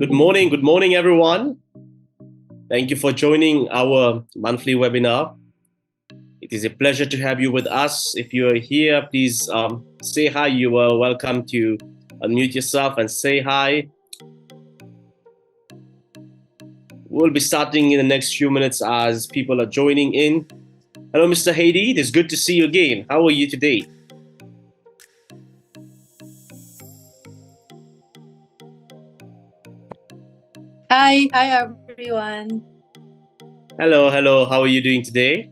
Good morning, everyone. Thank you for joining our monthly webinar. It is a pleasure to have you with us. If you are here, please say hi. You are welcome to unmute yourself and say hi. We'll be starting in the next few minutes as people are joining in. Hello, Mr. Hadi. It is good to see you again. How are you today? Hi everyone. Hello. How are you doing today?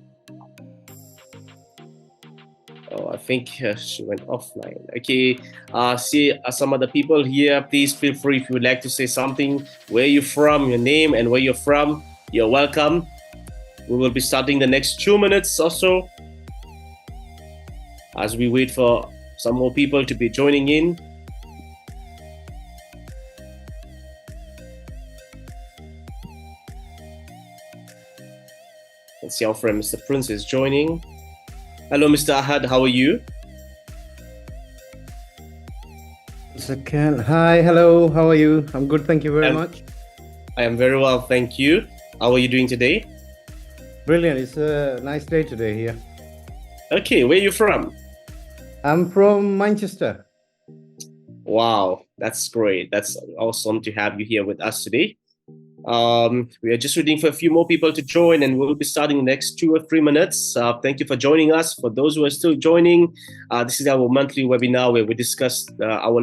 Oh, I think she went offline. Okay. See some other people here. Please feel free if you would like to say something. Where you're from, your name, and where you're from. You're welcome. We will be starting the next 2 minutes or so as we wait for some more people to be joining in. Let's see our friend Mr. Prince is joining. Hello, Mr. Ahad. How are you? Second. Hi, hello. How are you? I'm good. Thank you very much. I am very well. Thank you. How are you doing today? Brilliant. It's a nice day today here. Okay, where are you from? I'm from Manchester. Wow, that's great. That's awesome to have you here with us today. We are just waiting for a few more people to join, and we'll be starting the next 2 or 3 minutes. Thank you for joining us. For those who are still joining, this is our monthly webinar where we discuss our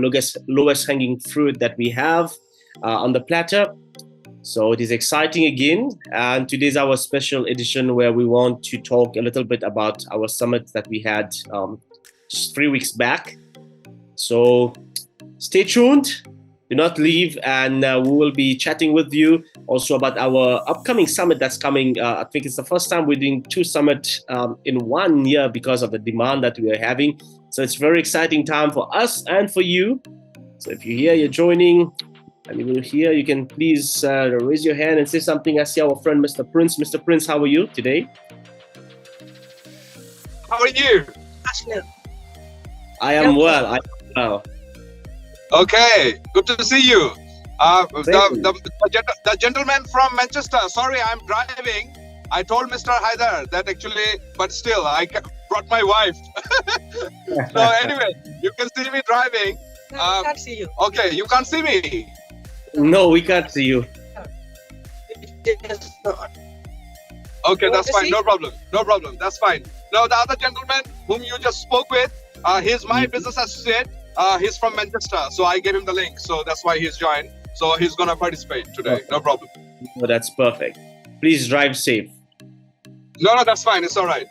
lowest hanging fruit that we have on the platter. So it is exciting again, and today's our special edition where we want to talk a little bit about our summit that we had just 3 weeks back. So stay tuned. Do not leave, and we will be chatting with you also about our upcoming summit that's coming. I think it's the first time we're doing 2 summits in 1 year because of the demand that we are having. So it's a very exciting time for us and for you. So if you're here, you're joining, and you're here, you can please raise your hand and say something. I see our friend Mr. Prince. Mr. Prince, how are you today? How are you? I am well. Okay, good to see you. The gentleman from Manchester, sorry, I'm driving. I told Mr. Haider that actually, but still, I brought my wife. So anyway, you can see me driving. No, we can't see you. Okay, you can't see me. No, we can't see you. Okay, that's fine. No problem. That's fine. Now, the other gentleman whom you just spoke with, he's my business associate. He's from Manchester, so I gave him the link. So that's why he's joined. So he's going to participate today. No problem. Oh, that's perfect. Please drive safe. No, that's fine. It's all right.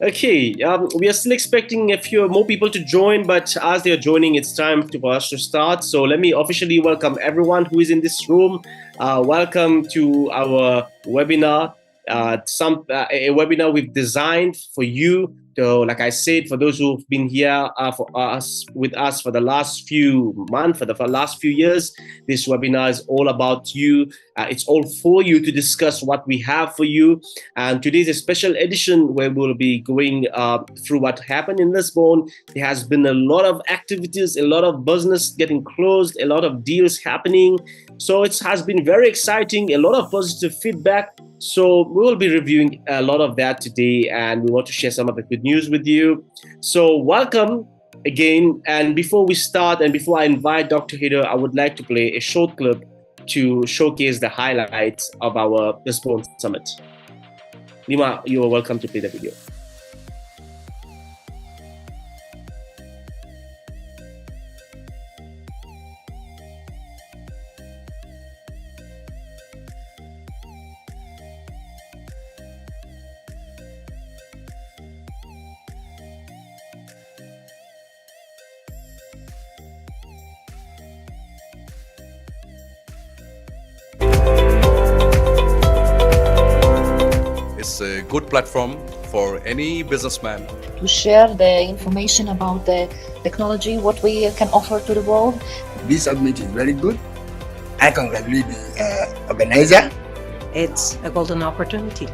Okay, we are still expecting a few more people to join, but as they are joining, it's time for us to start. So let me officially welcome everyone who is in this room. Welcome to our webinar. A webinar we've designed for you. So, like I said, for those who've been here with us for the last few months, for the last few years, this webinar is all about you. It's all for you to discuss what we have for you. And today's a special edition where we'll be going through what happened in Lisbon. There has been a lot of activities, a lot of business getting closed, a lot of deals happening. So it has been very exciting, a lot of positive feedback. So we will be reviewing a lot of that today, and we want to share some of the good news with you. So welcome again. And before we start, and before I invite Dr. Haider, I would like to play a short clip to showcase the highlights of our Lisbon Summit. Lima, you are welcome to play the video. It's a good platform for any businessman to share the information about the technology, what we can offer to the world. This summit is very good. I congratulate the organizer. It's a golden opportunity.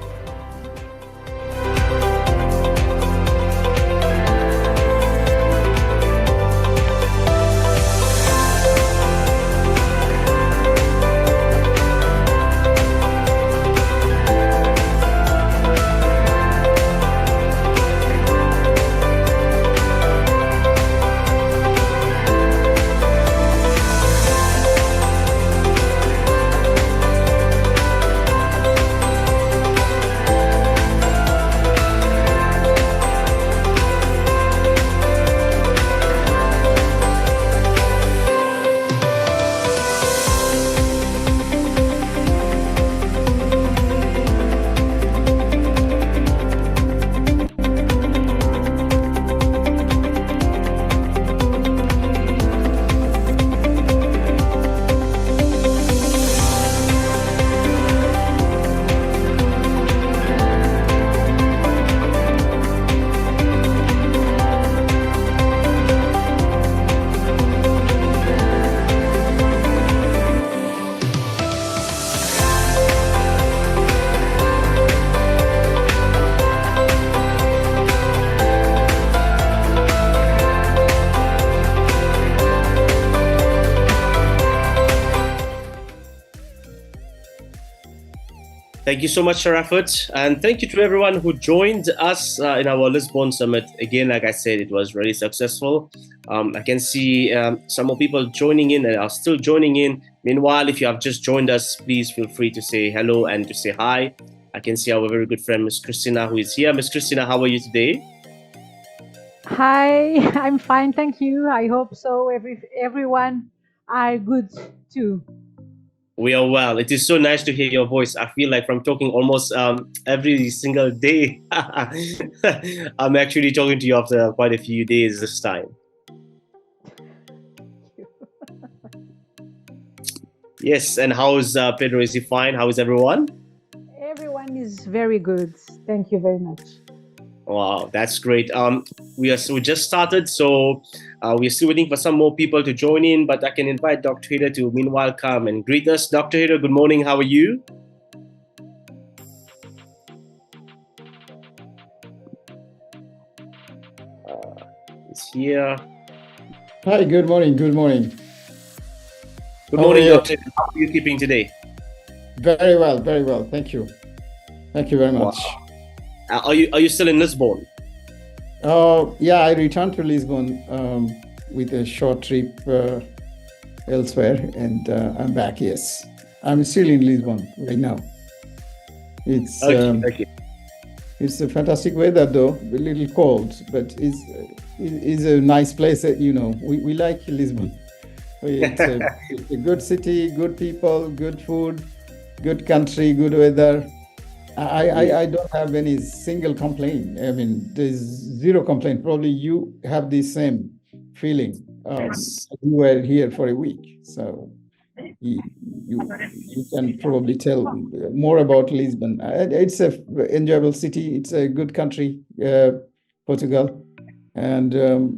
Thank you so much, Sharafat. And thank you to everyone who joined us in our Lisbon Summit. Again, like I said, it was really successful. I can see some more people joining in and are still joining in. Meanwhile, if you have just joined us, please feel free to say hello and to say hi. I can see our very good friend, Miss Christina, who is here. Miss Christina, how are you today? Hi, I'm fine, thank you. I hope so. Everyone are good too. We are well. It is so nice to hear your voice. I feel like from talking almost every single day, I'm actually talking to you after quite a few days this time. Yes, and how is Pedro? Is he fine? How is everyone? Everyone is very good. Thank you very much. Wow, that's great. We just started, so we're still waiting for some more people to join in, but I can invite Dr. Hader to meanwhile come and greet us. Dr. Hader, good morning. How are you? He's here. Hi, good morning. Good morning. Good morning, Dr. Hader. How are you keeping today? Very well, very well. Thank you. Thank you very much. Wow. Are you still in Lisbon? Yeah, I returned to Lisbon with a short trip elsewhere, and I'm back. Yes, I'm still in Lisbon right now. It's it's a fantastic weather, though a little cold, but it's a nice place. You know, we like Lisbon. It's a good city, good people, good food, good country, good weather. I don't have any single complaint. I mean, there's zero complaint. Probably you have the same feeling. Yes. You were here for a week, so you can probably tell more about Lisbon. It's a enjoyable city. It's a good country, Portugal, and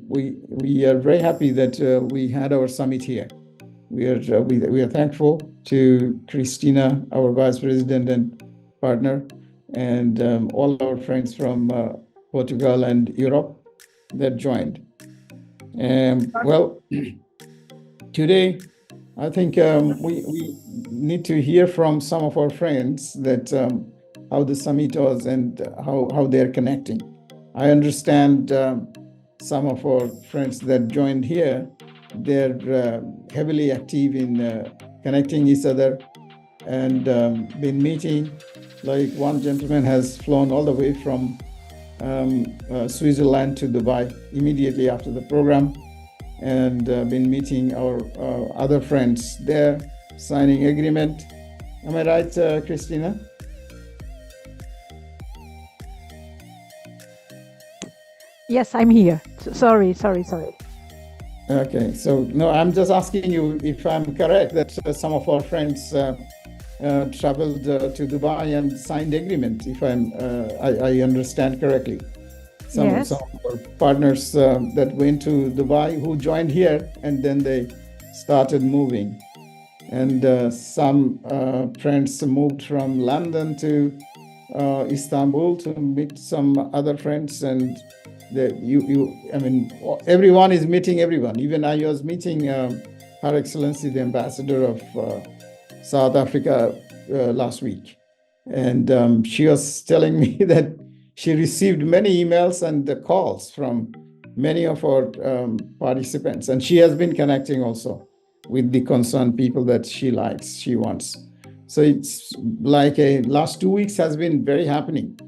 we are very happy that we had our summit here. We are thankful to Christina, our vice president and partner, and all our friends from Portugal and Europe that joined. Well, today I think we need to hear from some of our friends that how the summit was and how they're connecting. I understand some of our friends that joined here, they're heavily active in connecting each other and been meeting. Like one gentleman has flown all the way from Switzerland to Dubai immediately after the program, and been meeting our other friends there, signing agreement. Am I right, Christina? Yes, I'm here. Sorry. Okay, so no, I'm just asking you if I'm correct that some of our friends traveled to Dubai and signed agreement, if I understand correctly. Yes. Some of our partners that went to Dubai who joined here, and then they started moving. And some friends moved from London to Istanbul to meet some other friends, and everyone is meeting everyone. Even I was meeting Her Excellency the Ambassador of South Africa last week, and she was telling me that she received many emails and calls from many of our participants, and she has been connecting also with the concerned people that she likes, she wants. So it's like last 2 weeks has been very happening.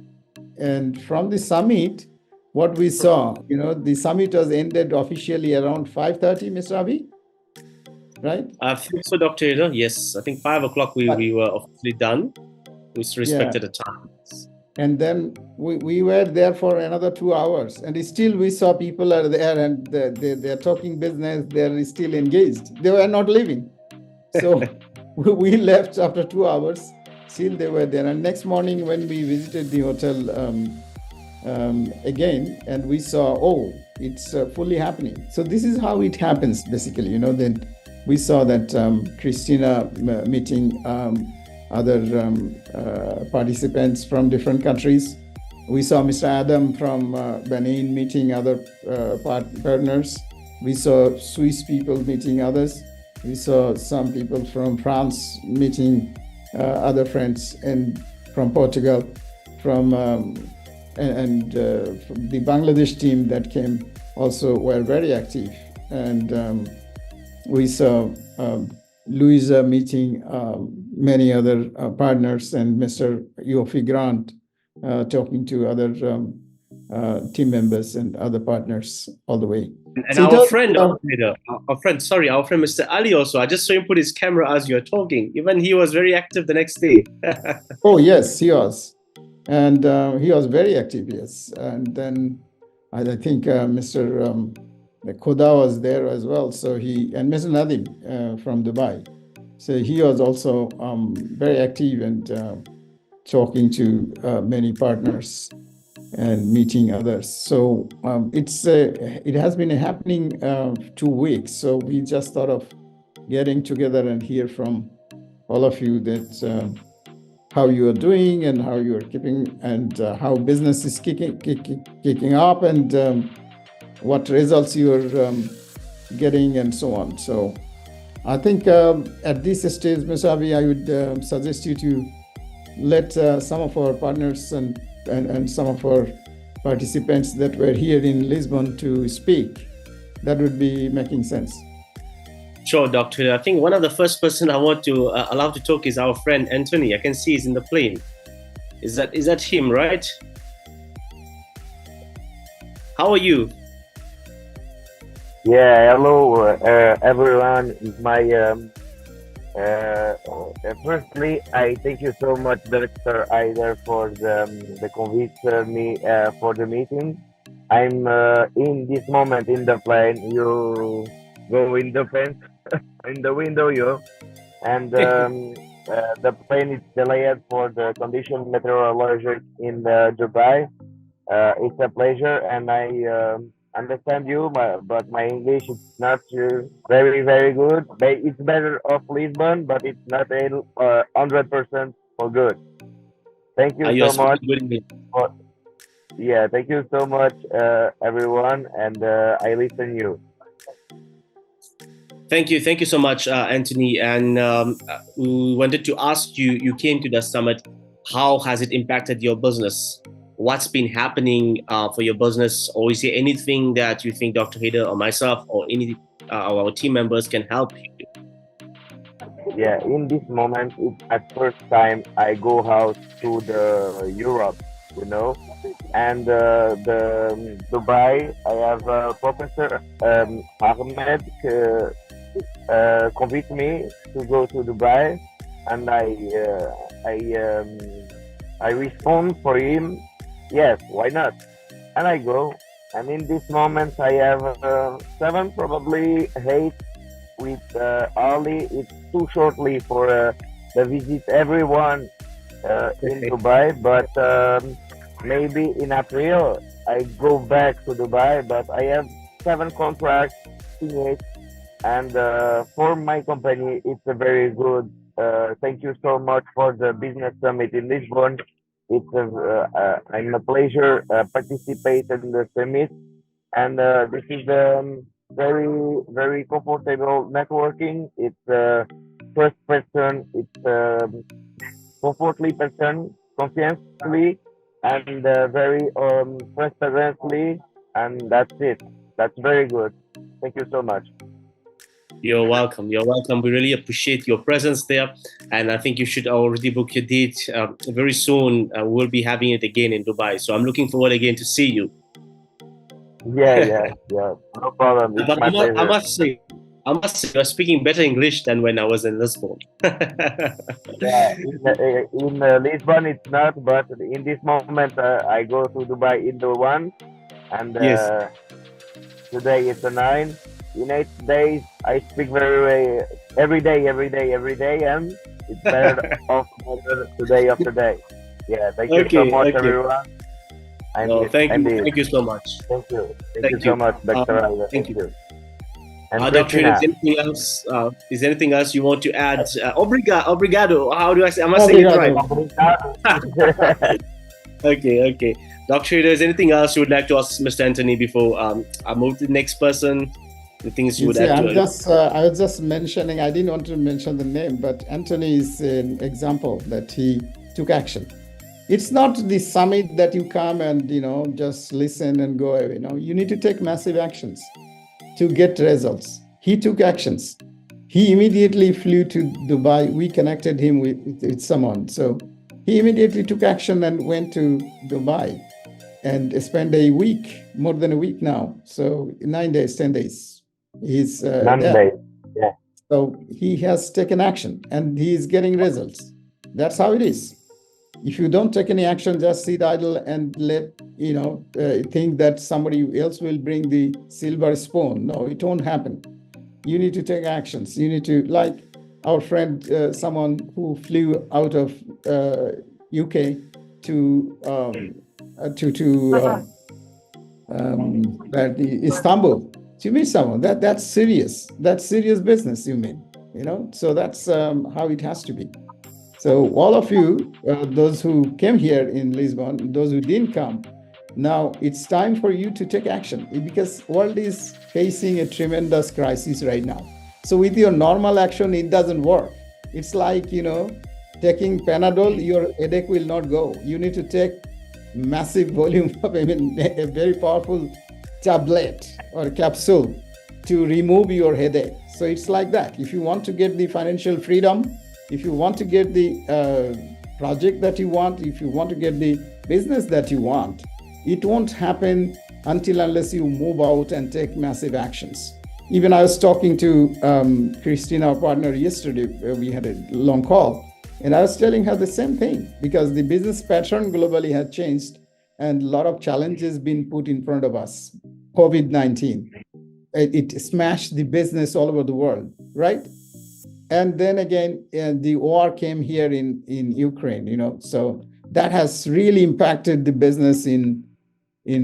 And from the summit, what we saw, the summit was ended officially around 5:30, Mr. Avi, right? I think so, Dr. Hader. Yes, I think 5 o'clock we were officially done. We respected the time. And then we were there for another 2 hours, and still we saw people are there, and they're talking business. They're still engaged. They were not leaving. So we left after 2 hours. Still they were there. And next morning when we visited the hotel again, and we saw, it's fully happening. So this is how it happens, basically. Then we saw that Christina meeting other participants from different countries. We saw Mr. Adam from Benin meeting other partners. We saw Swiss people meeting others. We saw some people from France meeting other friends. And from Portugal, from from the Bangladesh team that came also were very active. And we saw Louisa meeting many other partners, and Mr. Yofi Grant talking to other team members and other partners all the way. And So our friend, our friend, Mr. Ali also, I just saw him put his camera as you're talking. Even he was very active the next day. Oh, yes, he was. And he was very active, yes. And then I think Mr. Koda was there as well. So and Mr. Nadim from Dubai. So he was also very active and talking to many partners and meeting others. So it has been happening 2 weeks. So we just thought of getting together and hear from all of you that how you are doing and how you are keeping, and how business is kicking up, and what results you are getting, and so on. So I think at this stage, Ms. Abi, I would suggest you to let some of our partners and some of our participants that were here in Lisbon to speak. That would be making sense. Sure, Doctor. I think one of the first person I want to allow to talk is our friend Anthony. I can see he's in the plane. Is that him, right? How are you? Yeah, hello everyone. Firstly, I thank you so much, Dr. Aider, for the convince me for the meeting. I'm in this moment in the plane. You go in the fence, in the window, and the plane is delayed for the condition meteorologic in Dubai. It's a pleasure, and I understand you, but my English is not very, very good. It's better of Lisbon, but it's not 100% for good. Thank you so much. Thank you so much, everyone, and I listen you. Thank you so much, Anthony. And we wanted to ask you, you came to the summit, how has it impacted your business? What's been happening for your business? Or is there anything that you think Dr. Haider or myself or any of our team members can help you? Yeah, in this moment, it's at first time I go out to the Europe, and the Dubai. I have Professor Ahmed convinced me to go to Dubai, and I respond for him. Yes, why not? And I go. And in this moment, I have 7, probably 8 with Ali. It's too shortly for the visit everyone in Dubai, but maybe in April I go back to Dubai. But I have 7 contracts in it, and for my company, it's a very good. Thank you so much for the business summit in Lisbon. It's I'm a pleasure participate in the summit, and this is very, very comfortable networking. It's first person, it's comfortably person, confiantly, and very transparently, and that's it. That's very good. Thank you so much. You're welcome. You're welcome. We really appreciate your presence there. And I think you should already book your date very soon. We'll be having it again in Dubai. So I'm looking forward again to see you. Yeah. No problem. It's my pleasure. I must say, you're speaking better English than when I was in Lisbon. Yeah, in Lisbon it's not, but in this moment I go to Dubai in the 1, and yes. Today it's a 9. In 8 days, I speak every day, and it's better off today after day. Yeah, thank you so much, everyone. Thank you so much. Thank you. Thank you so much, Dr. Aider. Thank you. And Dr. Haider, is there anything else you want to add? Obrigado. How do I say? Am I saying it right? Okay. Dr. Haider, is there anything else you would like to ask Mr. Anthony before I move to the next person? The things you would add to I was just mentioning, I didn't want to mention the name, but Anthony is an example that he took action. It's not the summit that you come and just listen and go away. You need to take massive actions to get results. He took actions. He immediately flew to Dubai. We connected him with someone. So he immediately took action and went to Dubai and spent a week, more than a week now. So 9 days, 10 days. He's Monday. Yeah. So he has taken action and he is getting results. That's how it is. If you don't take any action, just sit idle and think that somebody else will bring the silver spoon. No, it won't happen. You need to take actions. You need to, like our friend, someone who flew out of UK to Istanbul to meet someone. That's serious. That's serious business. So that's how it has to be. So all of you, those who came here in Lisbon, those who didn't come, now it's time for you to take action because world is facing a tremendous crisis right now. So with your normal action, it doesn't work. It's like, taking Panadol, your headache will not go. You need to take massive volume of, a very powerful tablet or capsule to remove your headache. So it's like that. If you want to get the financial freedom, if you want to get the project that you want, if you want to get the business that you want, it won't happen unless you move out and take massive actions. Even I was talking to Christina, our partner, yesterday. We had a long call, and I was telling her the same thing because the business pattern globally had changed and a lot of challenges been put in front of us. COVID-19, it smashed the business all over the world, right? And then again, the war came here in Ukraine, so that has really impacted the business in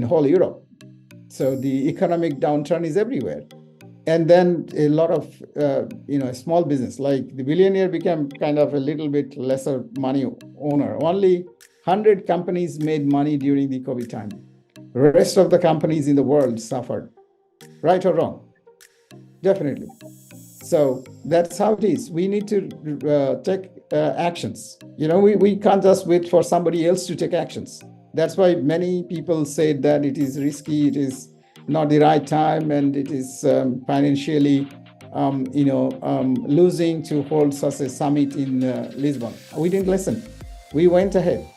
whole Europe. So the economic downturn is everywhere. And then a lot of, small business, like the billionaire became kind of a little bit lesser money owner. Only 100 companies made money during the COVID time. The rest of the companies in the world suffered. Right or wrong? Definitely. So that's how it is. We need to take actions. We can't just wait for somebody else to take actions. That's why many people say that it is risky, it is not the right time, and it is financially, losing to hold such a summit in Lisbon. We didn't listen. We went ahead.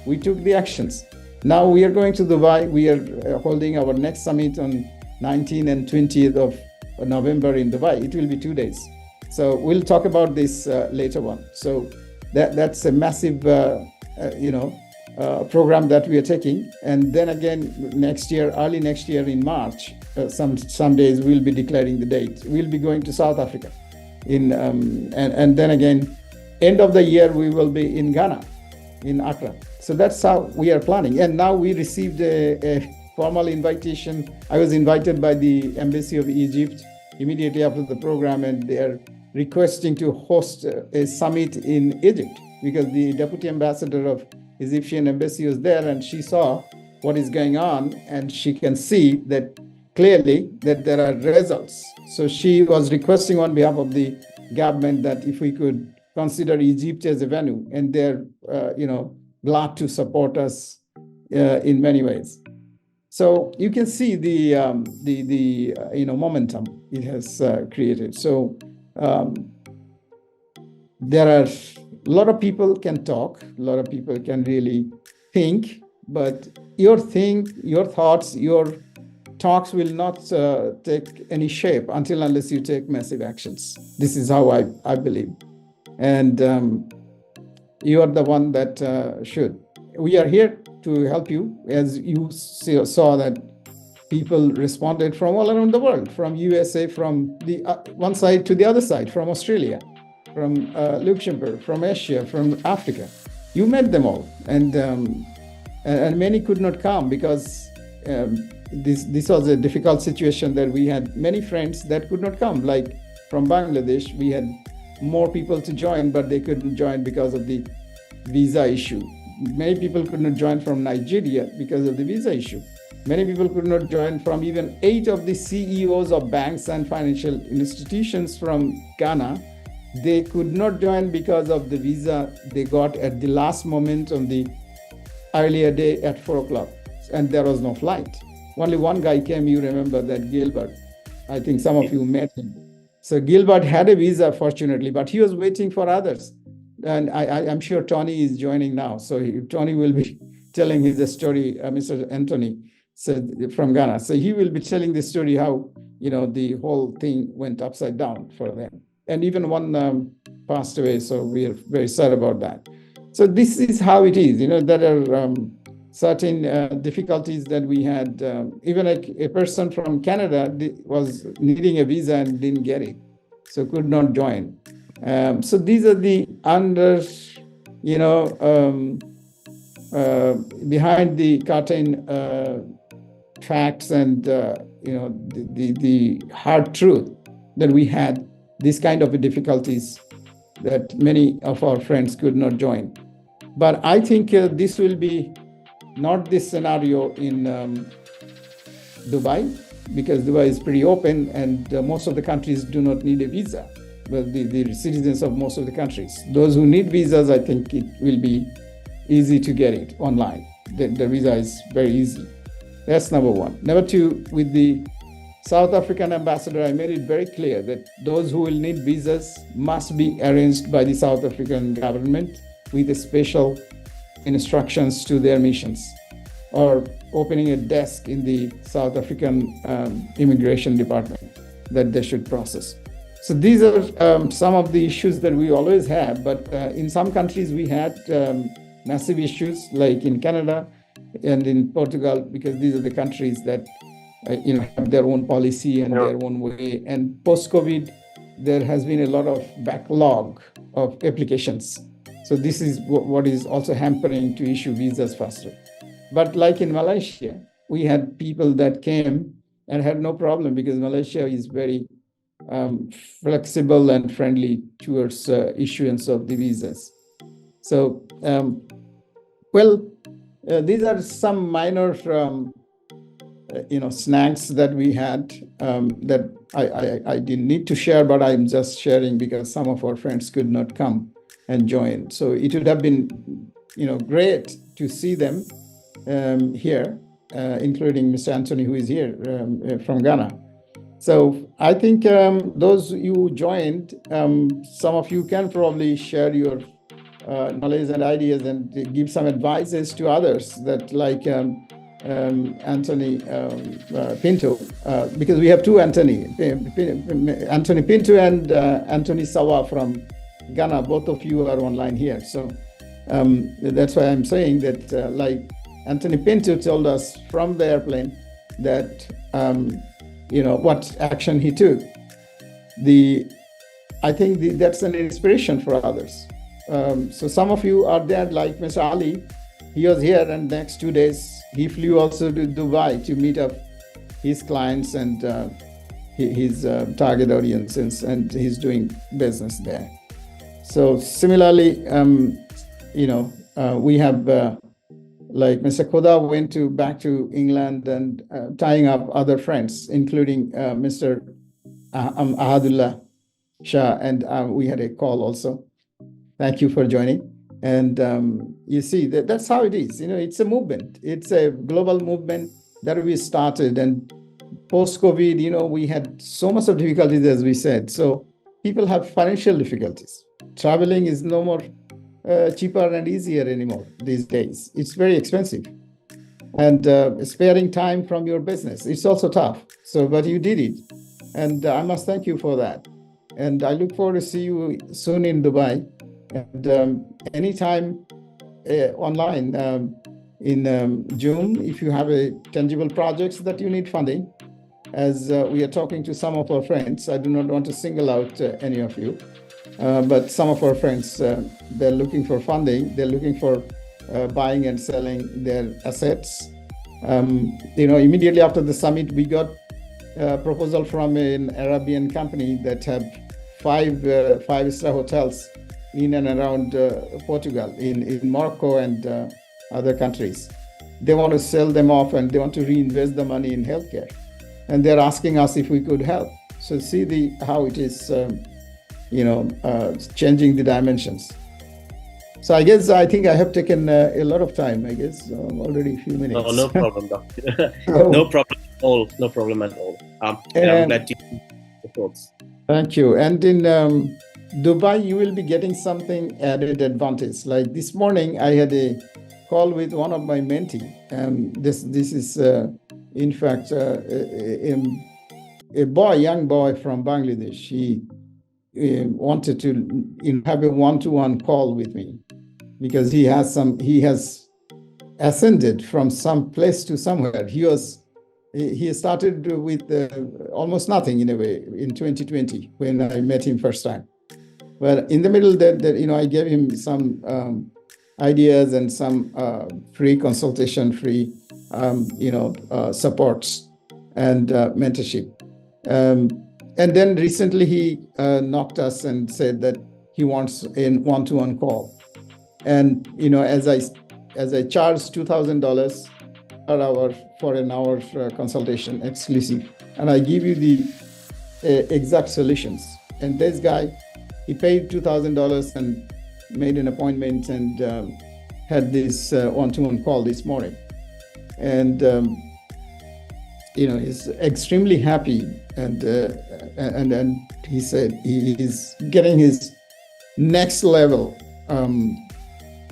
We took the actions. Now we are going to Dubai. We are holding our next summit on 19th and 20th of November in Dubai. It will be 2 days. So we'll talk about this later on. So that's a massive, program that we are taking. And then again, early next year in March, some days we'll be declaring the date. We'll be going to South Africa. And then again, end of the year, we will be in Ghana, in Accra. So that's how we are planning. And now we received a formal invitation. I was invited by the Embassy of Egypt immediately after the program, and they are requesting to host a summit in Egypt because the deputy ambassador of Egyptian embassy was there, and she saw what is going on, and she can see that clearly that there are results. So she was requesting on behalf of the government that if we could consider Egypt as a venue, and they're glad to support us in many ways. So you can see the momentum it has created. So there are a lot of people can talk, a lot of people can really think, but your thoughts, your talks will not take any shape unless you take massive actions. This is how I believe. And you are the one that should. We are here to help you. As you saw that people responded from all around the world, from USA, from the one side to the other side, from Australia, from Luxembourg, from Asia, from Africa. You met them all, and many could not come because this was a difficult situation that we had many friends that could not come. Like from Bangladesh, we had more people to join, but they couldn't join because of the visa issue. Many people could not join from Nigeria because of the visa issue. Many people could not join from even 8 of the CEOs of banks and financial institutions from Ghana. They could not join because of the visa they got at the last moment on the earlier day at 4 o'clock, and there was no flight. Only one guy came, you remember that Gilbert. I think some of you met him. So Gilbert had a visa, fortunately, but he was waiting for others. And I'm sure Tony is joining now. So Tony will be telling his story, Mr. Anthony from Ghana. So he will be telling the story how, the whole thing went upside down for them. And even one passed away. So we are very sad about that. So this is how it is. There are certain difficulties that we had. Even a person from Canada was needing a visa and didn't get it, so could not join. So these are the behind the curtain facts and the hard truth that we had. These kind of difficulties that many of our friends could not join. But I think this will be not this scenario in Dubai, because Dubai is pretty open and most of the countries do not need a visa. But the citizens of most of the countries, those who need visas, I think it will be easy to get it online. The visa is very easy. That's number one. Number two, with the South African ambassador, I made it very clear that those who will need visas must be arranged by the South African government with special instructions to their missions, or opening a desk in the South African immigration department that they should process. So these are some of the issues that we always have, but in some countries we had massive issues, like in Canada and in Portugal, because these are the countries that have their own policy and their own way. And post-COVID, there has been a lot of backlog of applications. So this is what is also hampering to issue visas faster. But like in Malaysia, we had people that came and had no problem, because Malaysia is very flexible and friendly towards issuance of the visas. So, these are some minor snags that we had that I didn't need to share, but I'm just sharing because some of our friends could not come and join. So it would have been, great to see them here, including Mr. Anthony, who is here from Ghana. So I think those you joined, some of you can probably share your knowledge and ideas and give some advices to others that like Anthony Pinto, because we have two Anthony Pinto and Anthony Sawa from Ghana. Both of you are online here. So that's why I'm saying that like Anthony Pinto told us from the airplane that, what action he took. I think that's an inspiration for others. So some of you are there, like Mr. Ali. He was here, and next 2 days he flew also to Dubai to meet up his clients and his target audiences, and he's doing business there. So similarly, we have like Mr. Koda went back to England and tying up other friends, including Mr. Ahadullah Shah, and we had a call also. Thank you for joining. And you see, that's how it is. It's a movement. It's a global movement that we started. And post-COVID, we had so much of difficulties, as we said. So people have financial difficulties. Traveling is no more cheaper and easier anymore these days. It's very expensive. And sparing time from your business, it's also tough. So, but you did it. And I must thank you for that. And I look forward to see you soon in Dubai. And anytime online in June, if you have a tangible projects that you need funding, as we are talking to some of our friends, I do not want to single out any of you, but some of our friends, they're looking for funding, they're looking for buying and selling their assets. Immediately after the summit, we got a proposal from an Arabian company that have five-star hotels in and around Portugal, in Morocco and other countries. They want to sell them off and they want to reinvest the money in healthcare. And they're asking us if we could help. So see how it is, changing the dimensions. So I think I have taken a lot of time. I guess already a few minutes. No problem, doctor. Oh. No problem at all. No problem at all. I'm glad to hear your thoughts. Thank you. And in Dubai, you will be getting something added advantage. Like this morning, I had a call with one of my mentee. This is in fact a young boy from Bangladesh. He wanted to have a one-to-one call with me because he has ascended from some place to somewhere. He started with almost nothing in a way in 2020 when I met him first time. But in the middle, I gave him some ideas and some free consultation, free supports and mentorship. And then recently he knocked us and said that he wants a one-to-one call. And as I charge $2,000 per hour for an hour consultation exclusive, and I give you the exact solutions. And this guy, he paid $2,000 and made an appointment and had this one-to-one call this morning. And he's extremely happy, and he said he is getting his next level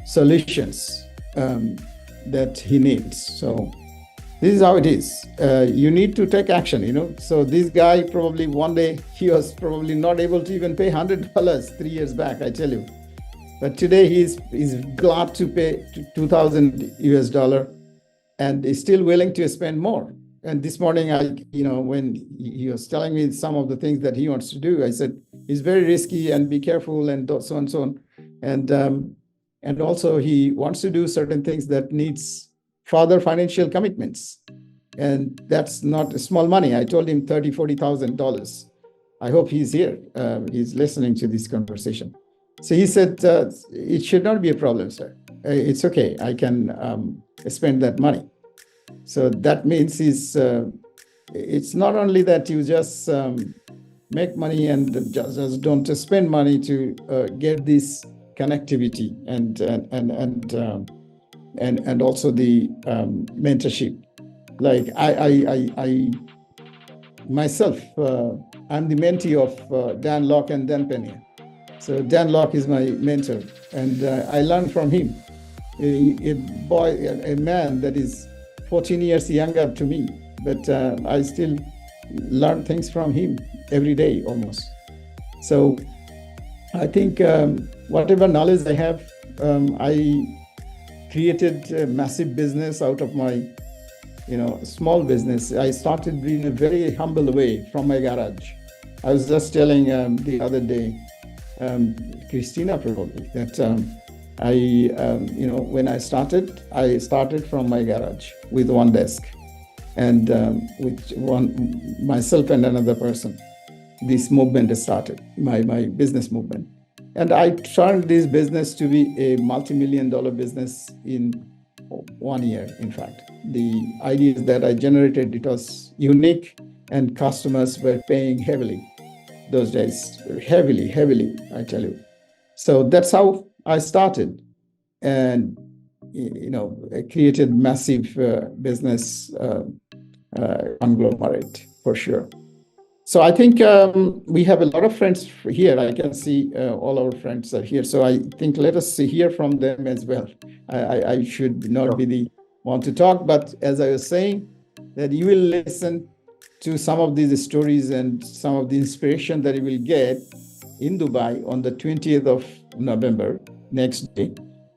solutions that he needs. So this is how it is. You need to take action, So this guy probably one day, he was probably not able to even pay $100 3 years back, I tell you. But today he's glad to pay $2,000 and is still willing to spend more. And this morning, when he was telling me some of the things that he wants to do, I said, it's very risky and be careful and so on and so on. And also he wants to do certain things that needs further financial commitments. And that's not small money. I told him $30,000, $40,000. I hope he's here. He's listening to this conversation. So he said, it should not be a problem, sir. It's okay. I can spend that money. So that means it's not only that you just make money and just don't spend money to get this connectivity and also the mentorship. Like I myself, I'm the mentee of Dan Locke and Dan Pena. So Dan Locke is my mentor, and I learned from him. A man that is 14 years younger to me, but I still learn things from him every day almost. So I think whatever knowledge I have, I created a massive business out of my, small business. I started in a very humble way from my garage. I was just telling the other day, Christina probably, that when I started from my garage with one desk and with myself and another person. This movement started, my business movement. And I turned this business to be a multi-million-dollar business in 1 year, in fact. The ideas that I generated, it was unique, and customers were paying heavily those days, heavily, I tell you. So that's how I started, and I created massive business conglomerate for sure. So I think we have a lot of friends here. I can see all our friends are here. So I think let us hear from them as well. I should not be the one to talk, but as I was saying, that you will listen to some of these stories and some of the inspiration that you will get in Dubai on the 20th of November, next day.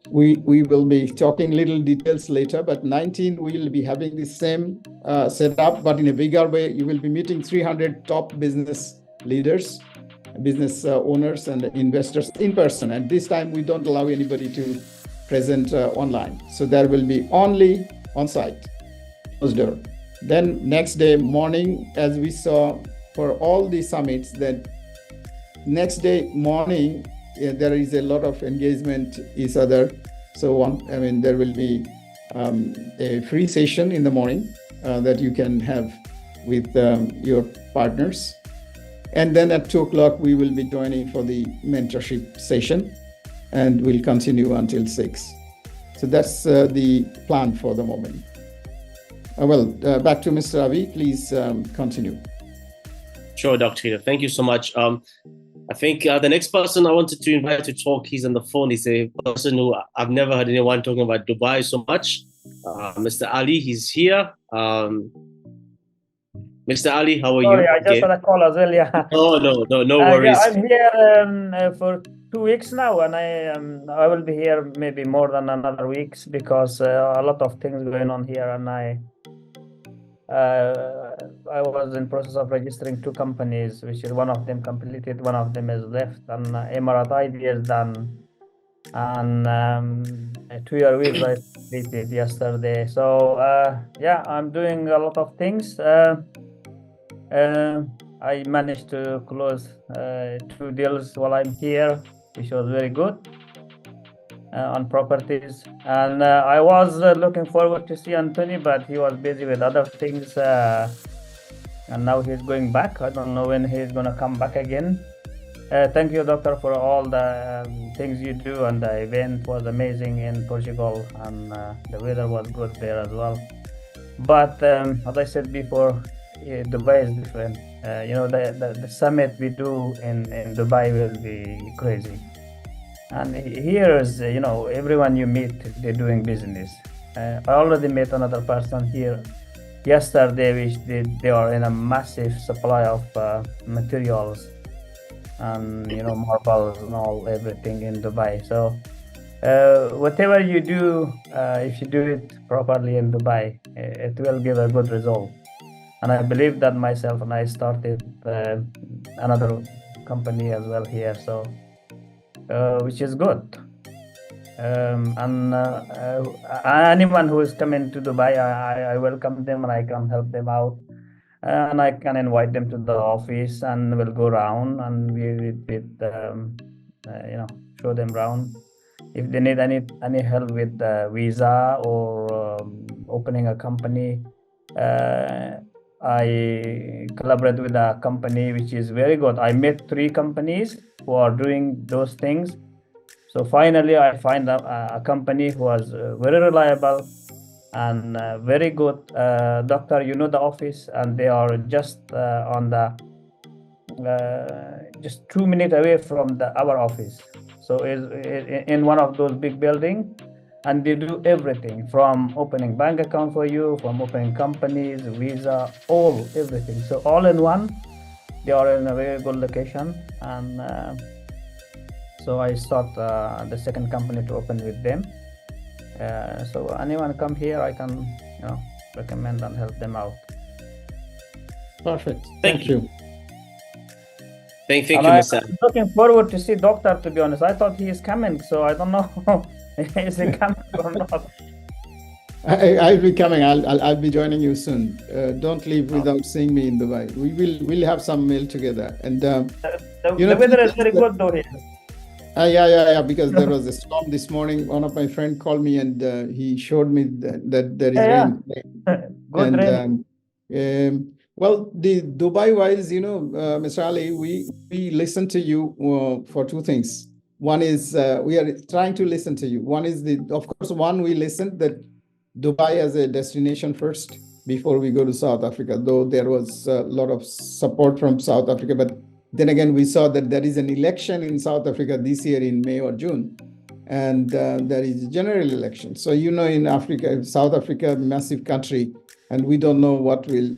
We will be talking little details later, but 19, we will be having the same setup, but in a bigger way. You will be meeting 300 top business leaders, business owners and investors in person. And this time we don't allow anybody to present online. So there will be only on site, closed door. Then next day morning, as we saw for all the summits, that next day morning, there is a lot of engagement each other. So there will be a free session in the morning that you can have with your partners. And then at 2:00, we will be joining for the mentorship session. and we'll continue until 6. So that's the plan for the moment. Back to Mr. Avi, please continue. Sure, Dr. Hida. Thank you so much. I think the next person I wanted to invite to talk, he's on the phone. He's a person who I've never heard anyone talking about Dubai so much. Mr. Ali, he's here. Mr. Ali, how are you? Sorry, I just had a call as well. Yeah. Oh, no worries. Yeah, I'm here for 2 weeks now, and I will be here maybe more than another weeks because a lot of things going on here, and I was in process of registering 2 companies, which is one of them completed, one of them is left, and Emirat ID is done, and a 2-year visa I completed yesterday. So yeah, I'm doing a lot of things. I managed to close 2 deals while I'm here, which was very good on properties. And I was looking forward to see Anthony, but he was busy with other things. And now he's going back. I don't know when he's going to come back again. Thank you, Doctor, for all the things you do. And the event was amazing in Portugal, and the weather was good there as well. But as I said before, Dubai is different. The summit we do in Dubai will be crazy. And here is, everyone you meet, they're doing business. I already met another person here yesterday, which they are in a massive supply of materials and, marbles and everything in Dubai. So whatever you do, if you do it properly in Dubai, it will give a good result. And I believe that myself, and I started another company as well here, so which is good. Anyone who is coming to Dubai, I welcome them, and I can help them out, and I can invite them to the office, and we'll go around and we show them around. If they need any help with visa or opening a company, I collaborate with a company which is very good. I met 3 companies who are doing those things. So finally, I find a company who was very reliable and very good. Doctor, the office, and they are just on the just 2 minutes away from our office. So it's in one of those big buildings. And they do everything from opening bank account for you, from opening companies, visa, everything. So all in one, they are in a very good location. And so I start the second company to open with them. So anyone come here, I can recommend and help them out. Perfect. Thank you. Thank you, Mr. I'm looking forward to see Doctor, to be honest. I thought he is coming, so I don't know. Is he coming or not? I'll be coming. I'll be joining you soon. Don't leave without seeing me in Dubai. We'll have some meal together. And the weather is very good though here. Yeah. Because there was a storm this morning. One of my friends called me and he showed me that there is rain. Good rain. Well, the Dubai wise, Mr. Ali, we listen to you for 2 things. One is we are trying to listen to you. One is we listened that Dubai as a destination first before we go to South Africa, though there was a lot of support from South Africa. But then again, we saw that there is an election in South Africa this year in May or June, and there is a general election. So, in Africa, South Africa, massive country, and we don't know what will,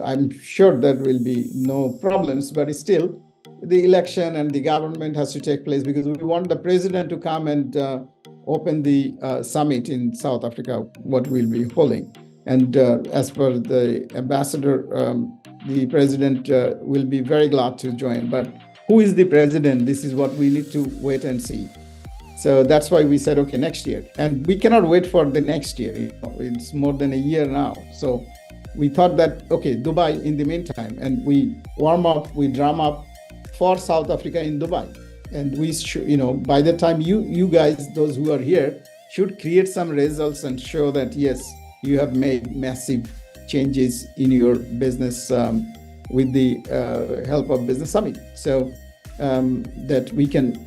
I'm sure there will be no problems, but still, the election and the government has to take place because we want the president to come and open the summit in South Africa, what we'll be holding. And as per the ambassador, the president will be very glad to join. But who is the president? This is what we need to wait and see. So that's why we said, okay, next year. And we cannot wait for the next year. It's more than a year now. So we thought that, okay, Dubai in the meantime, and we warm up, we drum up for South Africa in Dubai. And we should, by the time you guys, those who are here, should create some results and show that, yes, you have made massive changes in your business with the help of Business Summit. So that we can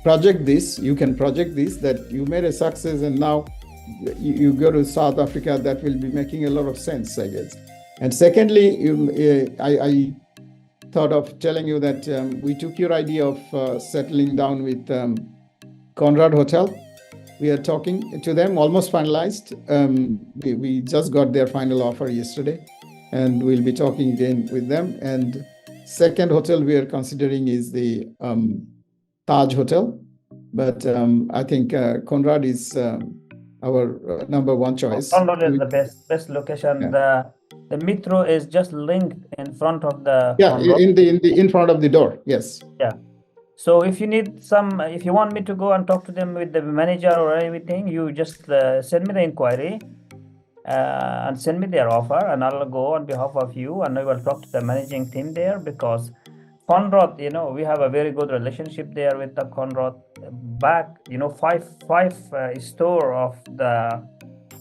project this. You can project this, that you made a success, and now you go to South Africa. That will be making a lot of sense, I guess. And secondly, I thought of telling you that we took your idea of settling down with Conrad Hotel. We are talking to them, almost finalized. We just got their final offer yesterday, and we'll be talking again with them. And second hotel we are considering is the Taj Hotel, but I think Conrad is our number one choice. Conrad is the best location. Yeah. The metro is just linked in front of the Conrad. in front of the door. Yes. Yeah. So if you want me to go and talk to them with the manager or anything, you just send me the inquiry and send me their offer, and I'll go on behalf of you, and I will talk to the managing team there, because Conrad, we have a very good relationship there with the Conrad. Back, five store of the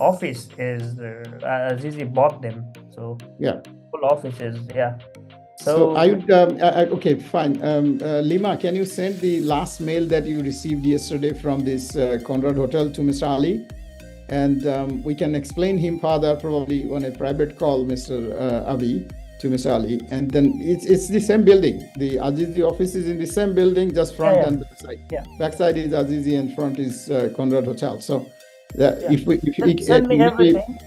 office is Azizi bought them. So yeah, full offices, yeah. So I would okay, fine. Lima, can you send the last mail that you received yesterday from this Conrad Hotel to Mr. Ali, and we can explain him further probably on a private call, Mr. Avi, to Mr. Ali, and then it's the same building. The Azizi office is in the same building, just front and back side. Yeah. Back side is Azizi and front is Conrad Hotel. So send me everything.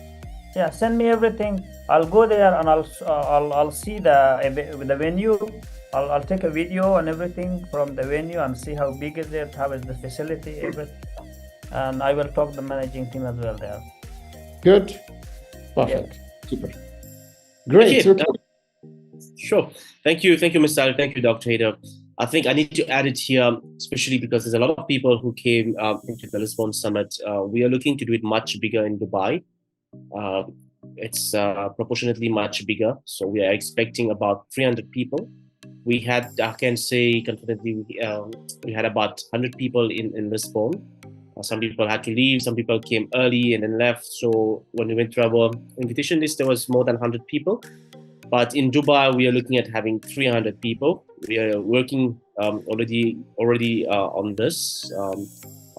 Yeah, send me everything. I'll go there and I'll see the venue. I'll take a video and everything from the venue and see how big is it, how is the facility, everything. And I will talk to the managing team as well there. Good. Perfect. Yeah. Super. Great. Okay. Sure. Thank you, Mr. Ali. Thank you, Dr. Haider. I think I need to add it here, especially because there's a lot of people who came into the Lisbon Summit. We are looking to do it much bigger in Dubai. It's proportionately much bigger. So we are expecting about 300 people. We had, I can say confidently, we had about 100 people in Lisbon. Some people had to leave, some people came early and then left. So when we went through our invitation list, there was more than 100 people. But in Dubai, we are looking at having 300 people. We are working already on this.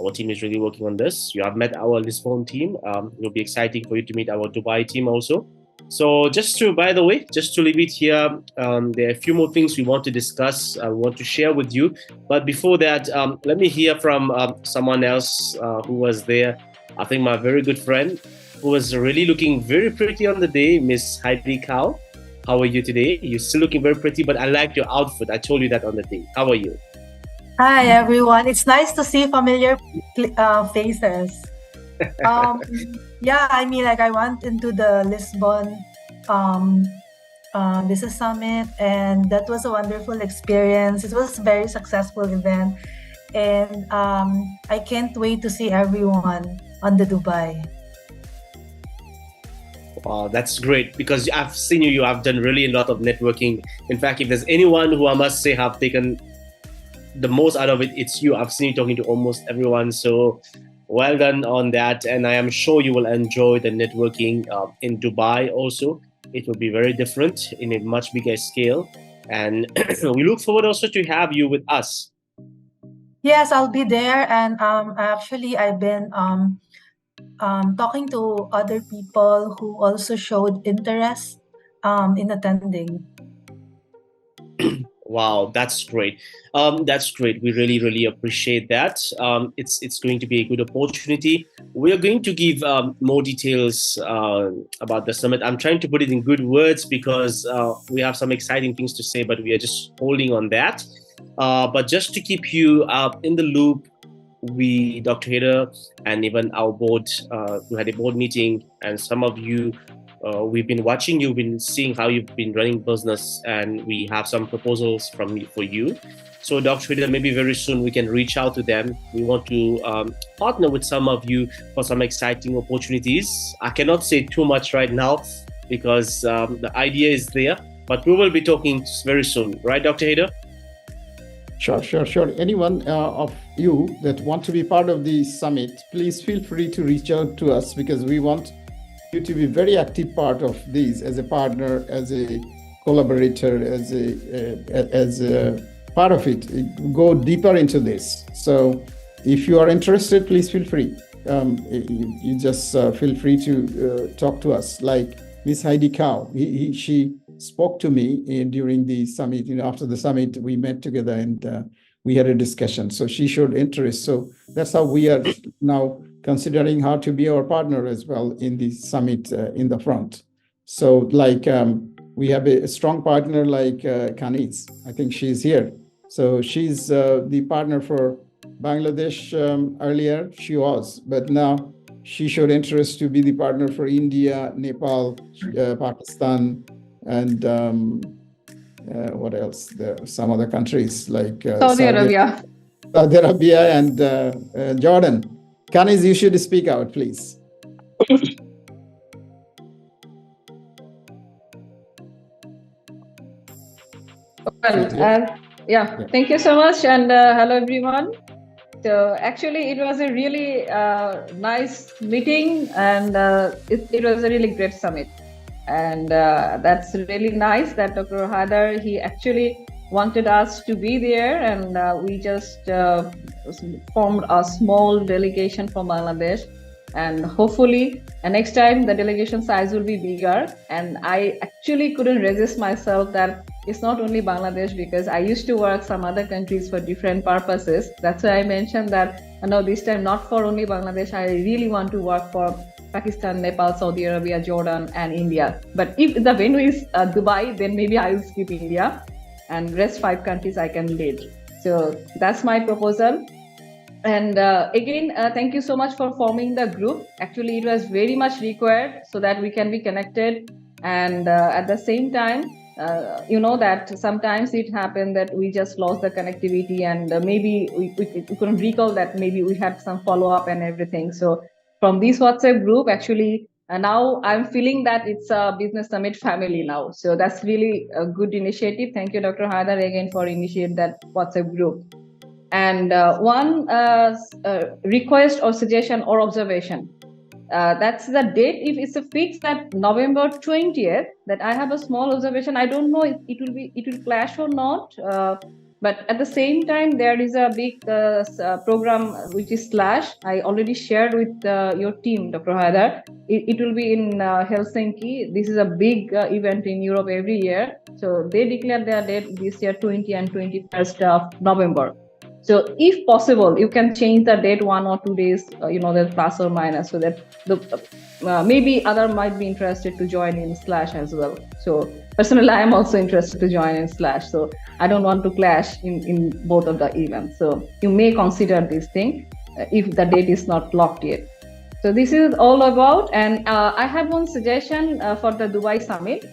Our team is really working on this. You have met our Lisbon team. It will be exciting for you to meet our Dubai team also. So just to leave it here, there are a few more things we want to discuss, I want to share with you. But before that, let me hear from someone else who was there. I think my very good friend who was really looking very pretty on the day, Miss Heidi Kao. How are you today? You're still looking very pretty, but I like your outfit. I told you that on the day. How are you? Hi, everyone. It's nice to see familiar faces. Yeah, I mean, like I went into the Lisbon Business Summit, and that was a wonderful experience. It was a very successful event, and I can't wait to see everyone on the Dubai. Wow, that's great, because I've seen you have done really a lot of networking. In fact, if there's anyone who I must say have taken the most out of it, it's you. I've seen you talking to almost everyone. So well done on that. And I am sure you will enjoy the networking in Dubai also. It will be very different in a much bigger scale. And we look forward also to have you with us. Yes, I'll be there. And actually, I've been talking to other people who also showed interest in attending. Wow, that's great. That's great. We really, really appreciate that. It's going to be a good opportunity. We are going to give more details about the summit. I'm trying to put it in good words because we have some exciting things to say, but we are just holding on that. But just to keep you in the loop, we, Dr. Haider, and even our board, we had a board meeting, and some of you, we've been watching, you've been seeing how you've been running business, and we have some proposals for you. So Dr. Haider, maybe very soon we can reach out to them. We want to partner with some of you for some exciting opportunities. I cannot say too much right now because the idea is there, but we will be talking very soon. Right, Dr. Haider? Sure. Anyone of you that want to be part of the summit, please feel free to reach out to us, because we want you to be very active part of these as a partner, as a collaborator, as a part of it, go deeper into this. So if you are interested, please feel free. You just feel free to talk to us. Like Miss Heidi Cow, she spoke to me during the summit. After the summit, we met together and we had a discussion. So she showed interest. So that's how we are now considering how to be our partner as well in the summit in the front. So like we have a strong partner like Kanis. I think she's here. So she's the partner for Bangladesh earlier. She was, but now she showed interest to be the partner for India, Nepal, Pakistan, and what else? There are some other countries like Saudi Arabia and Jordan. Kanis, you should speak out, please. Well, thank you so much, and hello everyone. So actually, it was a really nice meeting, and it was a really great summit. And that's really nice that Dr. Haider, he actually wanted us to be there, and we just formed a small delegation from Bangladesh. And hopefully next time the delegation size will be bigger. And I actually couldn't resist myself that it's not only Bangladesh, because I used to work some other countries for different purposes. That's why I mentioned that this time not for only Bangladesh, I really want to work for Pakistan, Nepal, Saudi Arabia, Jordan, and India. But if the venue is Dubai, then maybe I will skip India, and rest 5 countries I can lead. So that's my proposal. And again, thank you so much for forming the group. Actually, it was very much required so that we can be connected. And at the same time, that sometimes it happened that we just lost the connectivity, and maybe we couldn't recall that maybe we had some follow-up and everything. So from this WhatsApp group, actually, now I'm feeling that it's a Business Summit family now. So that's really a good initiative. Thank you, Dr. Haider, again for initiating that WhatsApp group. And one request or suggestion or observation. That's the date. If it's a fixed at November 20th, that I have a small observation. I don't know if it will clash or not. But at the same time, there is a big program which is Slash. I already shared with your team, Dr. Haider. It will be in Helsinki. This is a big event in Europe every year. So they declared their date this year, 20 and 21st of November. So if possible, you can change the date 1 or 2 days, there's plus or minus, so that maybe other might be interested to join in Slash as well. So personally, I am also interested to join in Slash. So I don't want to clash in both of the events. So you may consider this thing if the date is not locked yet. So this is all about, and I have one suggestion for the Dubai Summit.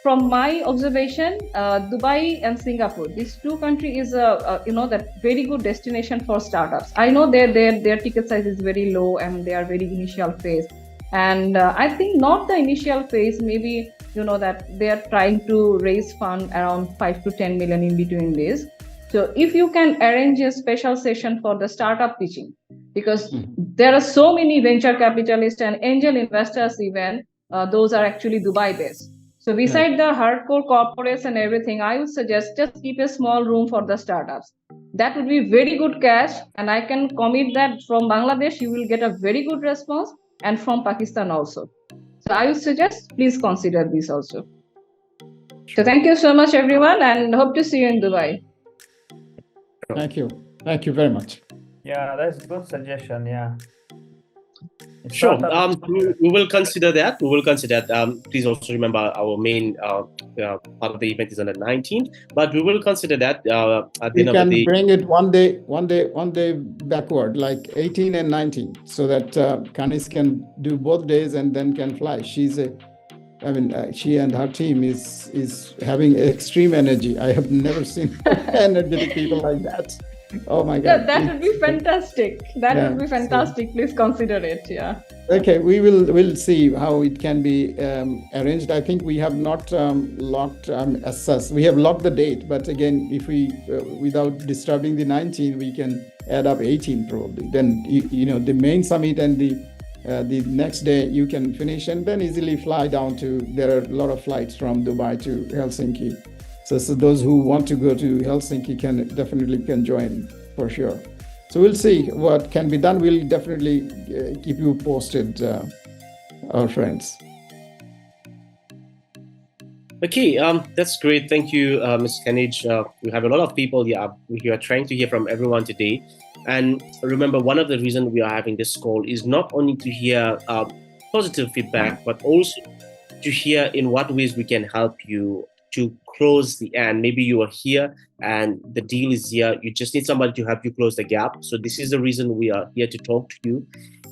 From my observation, Dubai and Singapore, these 2 countries is that very good destination for startups. I know their ticket size is very low and they are very initial phase, and I think not the initial phase. Maybe that they are trying to raise fund around 5 to 10 million in between this. So if you can arrange a special session for the startup pitching, because there are so many venture capitalists and angel investors even, those are actually Dubai based. So beside the hardcore corporates and everything, I would suggest just keep a small room for the startups. That would be very good cash, and I can commit that from Bangladesh, you will get a very good response, and from Pakistan also. So I would suggest please consider this also. So thank you so much, everyone, and hope to see you in Dubai. Thank you. Thank you very much. Yeah, that's a good suggestion. Yeah. Sure. We will consider that. Please also remember our main part of the event is on the 19th, but we will consider that at the end of the day. Bring it one day backward, like 18 and 19, so that Kanis can do both days and then can fly. She and her team is having extreme energy. I have never seen energetic people like that. Oh my God! That would be fantastic. Would be fantastic. Please consider it. Yeah. Okay, we'll see how it can be arranged. I think we have not locked as such. We have locked the date, but again, if we without disturbing the 19, we can add up 18 probably. Then the main summit and the next day you can finish and then easily fly down to. There are a lot of flights from Dubai to Helsinki. So those who want to go to Helsinki can join for sure. So we'll see what can be done. We'll definitely keep you posted, our friends. Okay, that's great. Thank you, Ms. Kanij. We have a lot of people here. We are trying to hear from everyone today. And remember, one of the reasons we are having this call is not only to hear positive feedback, but also to hear in what ways we can help you to close the end. Maybe you are here and the deal is here. You just need somebody to help you close the gap. So this is the reason we are here to talk to you.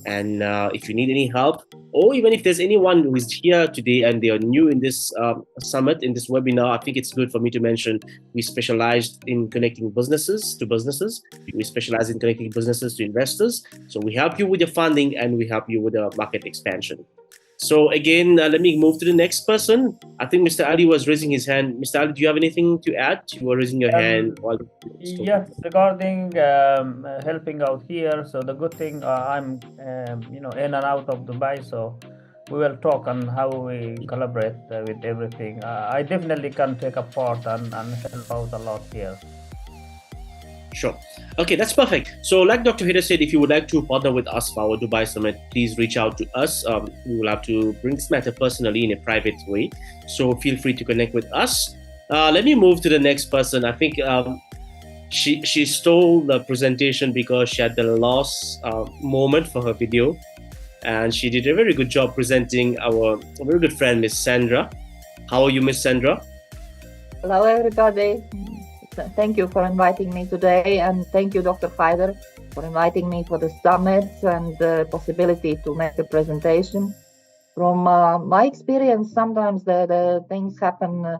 And if you need any help, or even if there's anyone who is here today and they are new in this summit, in this webinar, I think it's good for me to mention we specialized in connecting businesses to businesses. We specialize in connecting businesses to investors. So we help you with your funding and we help you with the market expansion. So again, let me move to the next person. I think Mr. Ali was raising his hand. Mr. Ali, do you have anything to add? You were raising your hand while... Yes, regarding helping out here. So the good thing, I'm in and out of Dubai, so we will talk on how we collaborate with everything. I definitely can take a part and help out a lot here. Sure. Okay, that's perfect. So like Dr. Haider said, if you would like to partner with us for our Dubai Summit, please reach out to us. We will have to bring this matter personally in a private way. So feel free to connect with us. Let me move to the next person. I think she stole the presentation because she had the last moment for her video. And she did a very good job presenting our very good friend, Miss Sandra. How are you, Miss Sandra? Hello, everybody. Thank you for inviting me today, and thank you, Dr. Haider, for inviting me for the summit and the possibility to make a presentation. From my experience, sometimes the things happen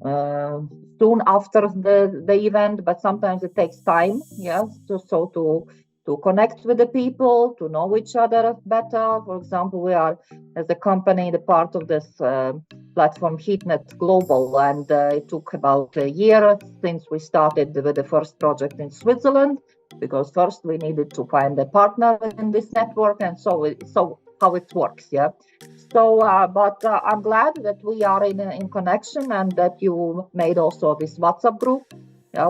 soon after the event, but sometimes it takes time, yes, to connect with the people, to know each other better. For example, we are, as a company, the part of this platform HeatNet Global, and it took about a year since we started with the first project in Switzerland, because first we needed to find a partner in this network, and so how it works, yeah. So, but I'm glad that we are in connection, and that you made also this WhatsApp group,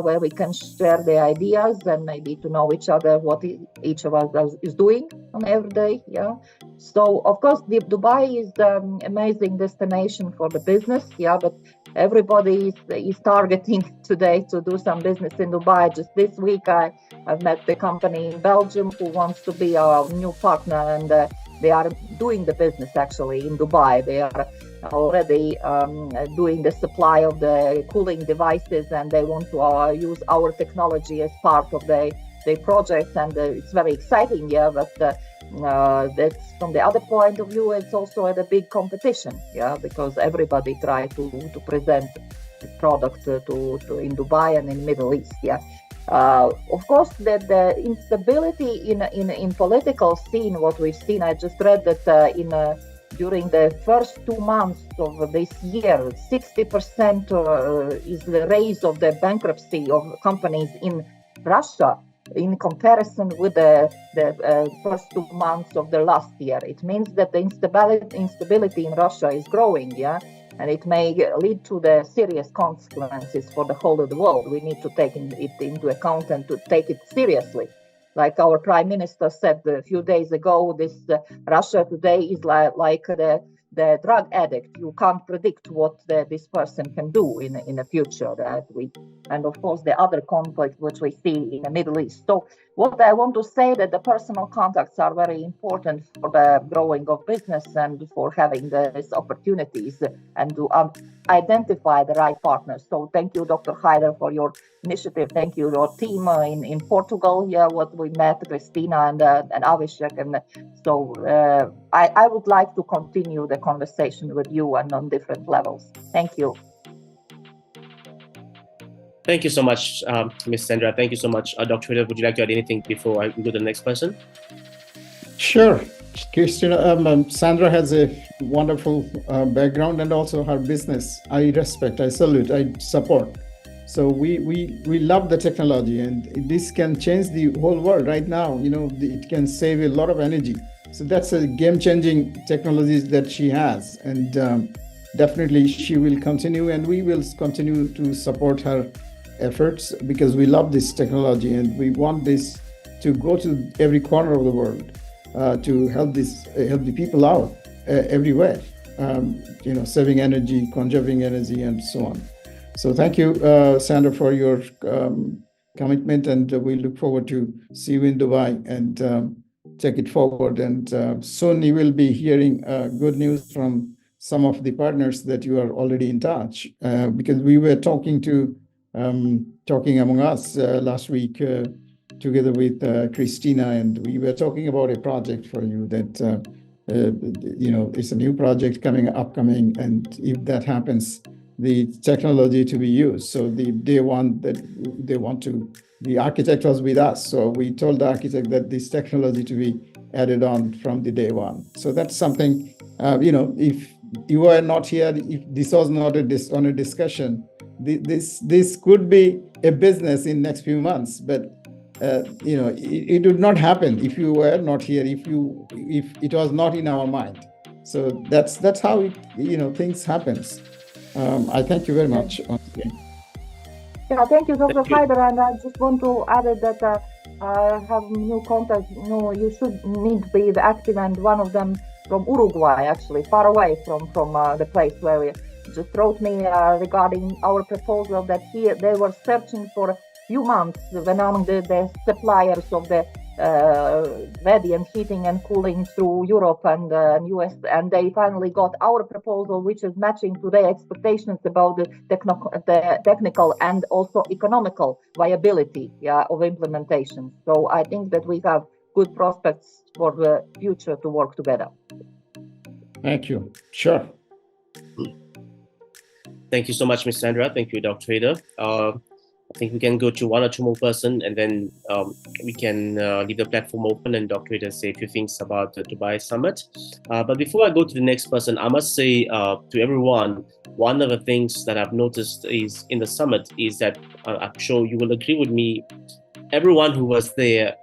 where we can share the ideas and maybe to know each other, what each of us is doing on every day. Yeah. So of course, Dubai is an amazing destination for the business. Yeah, but everybody is targeting today to do some business in Dubai. Just this week, I've met the company in Belgium who wants to be our new partner, and they are doing the business actually in Dubai. They are already doing the supply of the cooling devices, and they want to use our technology as part of the project, and it's very exciting. Yeah, but that's from the other point of view, it's also a big competition. Yeah, because everybody try to present the product to in Dubai and in Middle East. Yeah. Of course, the instability in political scene, what we've seen, I just read that during the first 2 months of this year, 60% is the raise of the bankruptcy of companies in Russia in comparison with the first 2 months of the last year. It means that the instability in Russia is growing, yeah, and it may lead to the serious consequences for the whole of the world. We need to take it into account and to take it seriously. Like our prime minister said a few days ago, this Russia today is like the drug addict. You can't predict what this person can do in the future. And of course, the other conflict which we see in the Middle East. So what I want to say that the personal contacts are very important for the growing of business and for having these opportunities and to identify the right partners. So thank you, Dr. Haider, for your initiative. Thank you, your team in Portugal. Yeah, what we met, Christina and Avishek. And so I would like to continue the conversation with you and on different levels. Thank you. Thank you so much, Ms. Sandra. Thank you so much. Dr. Haider, would you like to add anything before I go to the next person? Sure. Christina, Sandra has a wonderful background and also her business. I respect, I salute, I support. So we love the technology, and this can change the whole world right now. You know, it can save a lot of energy. So that's a game-changing technology that she has. And definitely she will continue, and we will continue to support her efforts because we love this technology and we want this to go to every corner of the world to help the people out everywhere. Saving energy, conserving energy, and so on. So thank you, Sandra, for your commitment, and we look forward to see you in Dubai and take it forward. And soon you will be hearing good news from some of the partners that you are already in touch, because we were talking among us last week together with Christina, and we were talking about a project for you that it's a new project upcoming, and if that happens, the technology to be used. So the architect was with us, so we told the architect that this technology to be added on from the day one. So that's something, if you were not here, if this was not on a discussion, this could be a business in next few months, but it would not happen if you were not here, if it was not in our mind. So that's how things happens. I thank you very much. Yeah, thank you, Dr. Haider, and I just want to add that I have new contacts. You should need be active, and one of them from Uruguay, actually, far away from the place where we just wrote me regarding our proposal that they were searching for a few months among the suppliers of the radiant heating and cooling through Europe and US, and they finally got our proposal, which is matching to their expectations about the technical and also economical viability of implementation. So I think that we have good prospects for the future to work together. Thank you. Sure. Thank you so much, Ms. Sandra. Thank you, Dr. Haider. I think we can go to one or two more person, and then we can leave the platform open and Dr. Haider say a few things about the Dubai Summit. But before I go to the next person, I must say to everyone, one of the things that I've noticed is in the summit is that I'm sure you will agree with me, everyone who was there,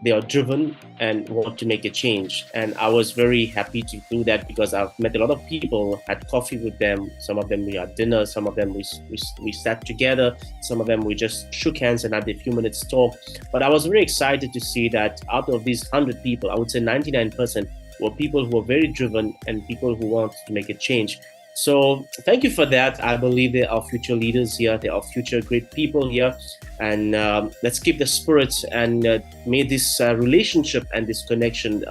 they are driven and want to make a change. And I was very happy to do that because I've met a lot of people, had coffee with them. Some of them we had dinner, some of them we sat together, some of them we just shook hands and had a few minutes talk. But I was very excited to see that out of these 100 people, I would say 99% were people who were very driven and people who want to make a change. So thank you for that. I believe there are future leaders here. There are future great people here. And let's keep the spirit and may this relationship and this connection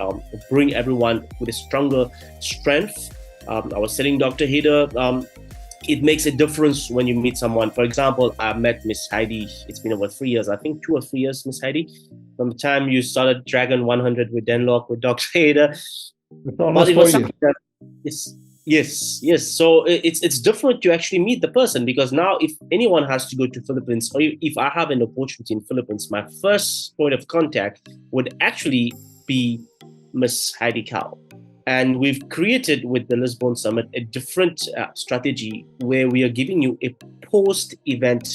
bring everyone with a stronger strength. I was telling Dr. Haider, it makes a difference when you meet someone. For example, I met Miss Heidi. It's been over 3 years, I think 2 or 3 years, Miss Heidi, from the time you started Dragon 100 with Denlock, with Dr. Haider. Almost 4 Yes. years. Yes. So it's different to actually meet the person, because now if anyone has to go to Philippines, or if I have an opportunity in Philippines, my first point of contact would actually be Miss Heidi Kao. And we've created with the Lisbon Summit a different strategy where we are giving you a post-event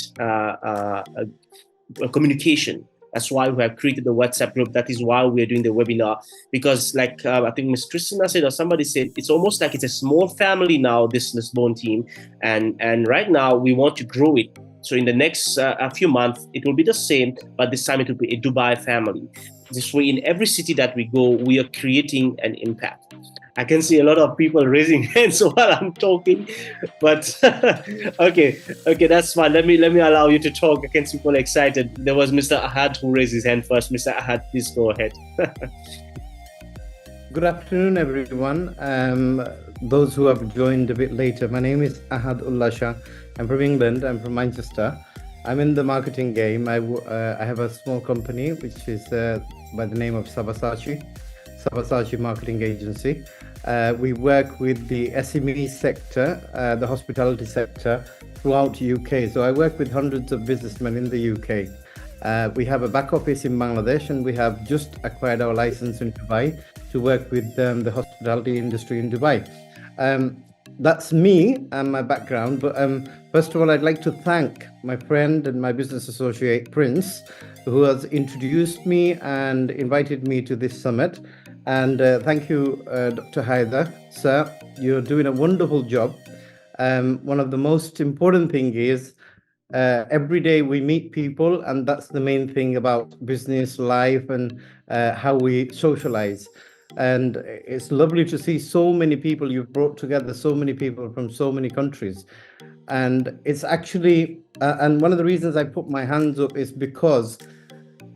communication. That's why we have created the WhatsApp group. That is why we are doing the webinar, because like I think Ms. Christina said, or somebody said, it's almost like it's a small family now, this Lisbon team. And right now we want to grow it. So in the next a few months, it will be the same, but this time it will be a Dubai family. This way, in every city that we go, we are creating an impact. I can see a lot of people raising hands while I'm talking, but okay, that's fine. Let me allow you to talk. I can see people excited. There was Mr. Ahad who raised his hand first. Mr. Ahad, please go ahead. Good afternoon, everyone. Those who have joined a bit later, my name is Ahad Ullah Shah. I'm from England. I'm from Manchester. I'm in the marketing game. I have a small company which is by the name of Sabassachi Marketing Agency. We work with the SME sector, the hospitality sector throughout UK. So I work with hundreds of businessmen in the UK. We have a back office in Bangladesh, and we have just acquired our license in Dubai to work with the hospitality industry in Dubai. That's me and my background. But first of all, I'd like to thank my friend and my business associate, Prince, who has introduced me and invited me to this summit. And thank you, Dr. Haider. Sir, you're doing a wonderful job. One of the most important thing is every day we meet people, and that's the main thing about business, life, and how we socialize. And it's lovely to see so many people. You've brought together so many people from so many countries. And it's actually, and one of the reasons I put my hands up is because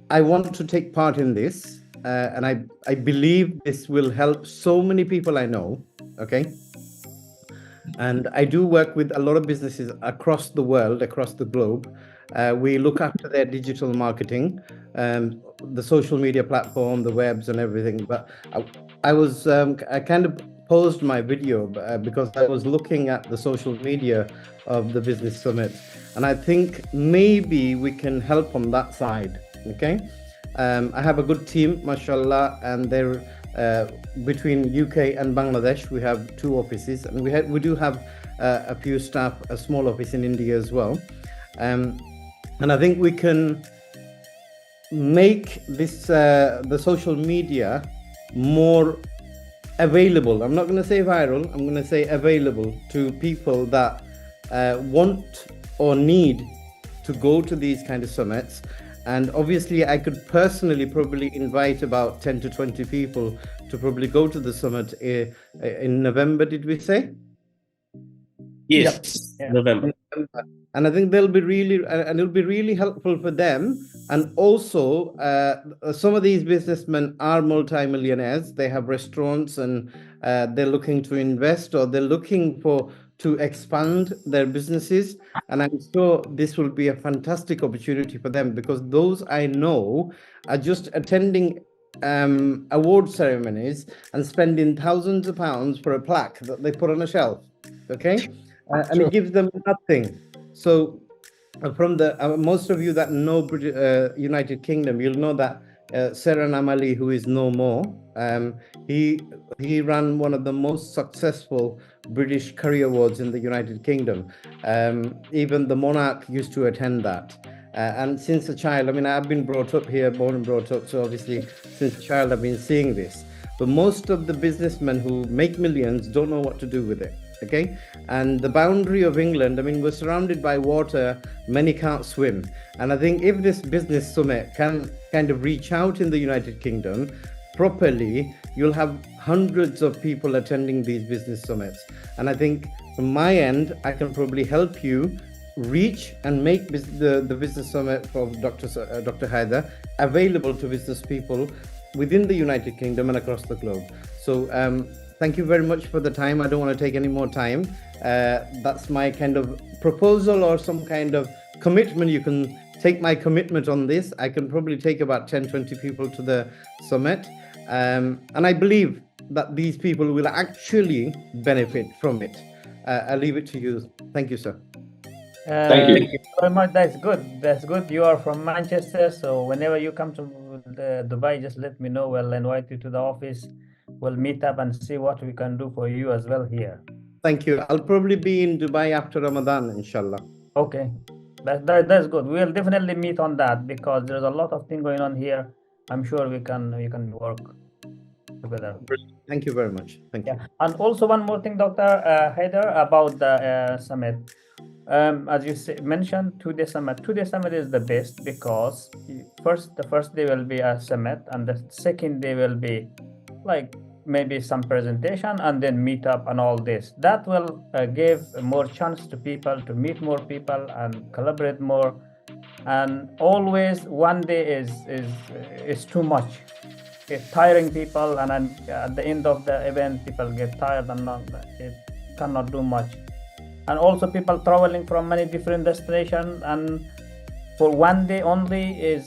I want to take part in this. And I believe this will help so many people I know, okay? And I do work with a lot of businesses across the world, across the globe. We look after their digital marketing, the social media platform, the webs and everything. But I kind of paused my video because I was looking at the social media of the Business Summit. And I think maybe we can help on that side, okay? I have a good team, mashallah, and they're between UK and Bangladesh. We have 2 offices, and we do have a few staff, a small office in India as well. And I think we can make this the social media more available. I'm not going to say viral. I'm going to say available to people that want or need to go to these kind of summits. And obviously, I could personally probably invite about 10 to 20 people to probably go to the summit in November, did we say? Yes, Yeah. November. And I think they'll be really, and it'll be really helpful for them. And also, some of these businessmen are multimillionaires. They have restaurants, and they're looking to invest, or they're looking to expand their businesses. And I'm sure this will be a fantastic opportunity for them, because those I know are just attending award ceremonies and spending thousands of pounds for a plaque that they put on a shelf, okay? And it gives them nothing. So from the most of you that know United Kingdom, you'll know that Seran Amali, who is no more, he ran one of the most successful British Career Awards in the United Kingdom. Even the monarch used to attend that. And since a child, I mean, I've been brought up here, born and brought up, so obviously since a child I've been seeing this. But most of the businessmen who make millions don't know what to do with it, okay? And the boundary of England, I mean, we're surrounded by water, many can't swim. And I think if this business summit can kind of reach out in the United Kingdom properly, you'll have hundreds of people attending these business summits. And I think from my end, I can probably help you reach and make the business summit for Dr. Haider available to business people within the United Kingdom and across the globe. So thank you very much for the time. I don't want to take any more time. That's my kind of proposal, or some kind of commitment. You can take my commitment on this. I can probably take about 10, 20 people to the summit. And I believe that these people will actually benefit from it. I'll leave it to you. Thank you, sir. Thank you. Thank you very much. That's good. That's good. You are from Manchester, so whenever you come to Dubai, just let me know. We'll invite you to the office. We'll meet up and see what we can do for you as well here. Thank you. I'll probably be in Dubai after Ramadan, inshallah. Okay, that's good. We'll definitely meet on that, because there's a lot of things going on here. I'm sure we can work together. Thank you very much. Thank you. And also one more thing, Dr. Haider, about the summit. As you mentioned, 2-day summit. 2-day summit is the best, because the first day will be a summit, and the second day will be like maybe some presentation, and then meet up and all this. That will give more chance to people to meet more people and collaborate more. And always one day is too much. It's tiring people, and then at the end of the event, people get tired and it cannot do much. And also people traveling from many different destinations, and for one day only is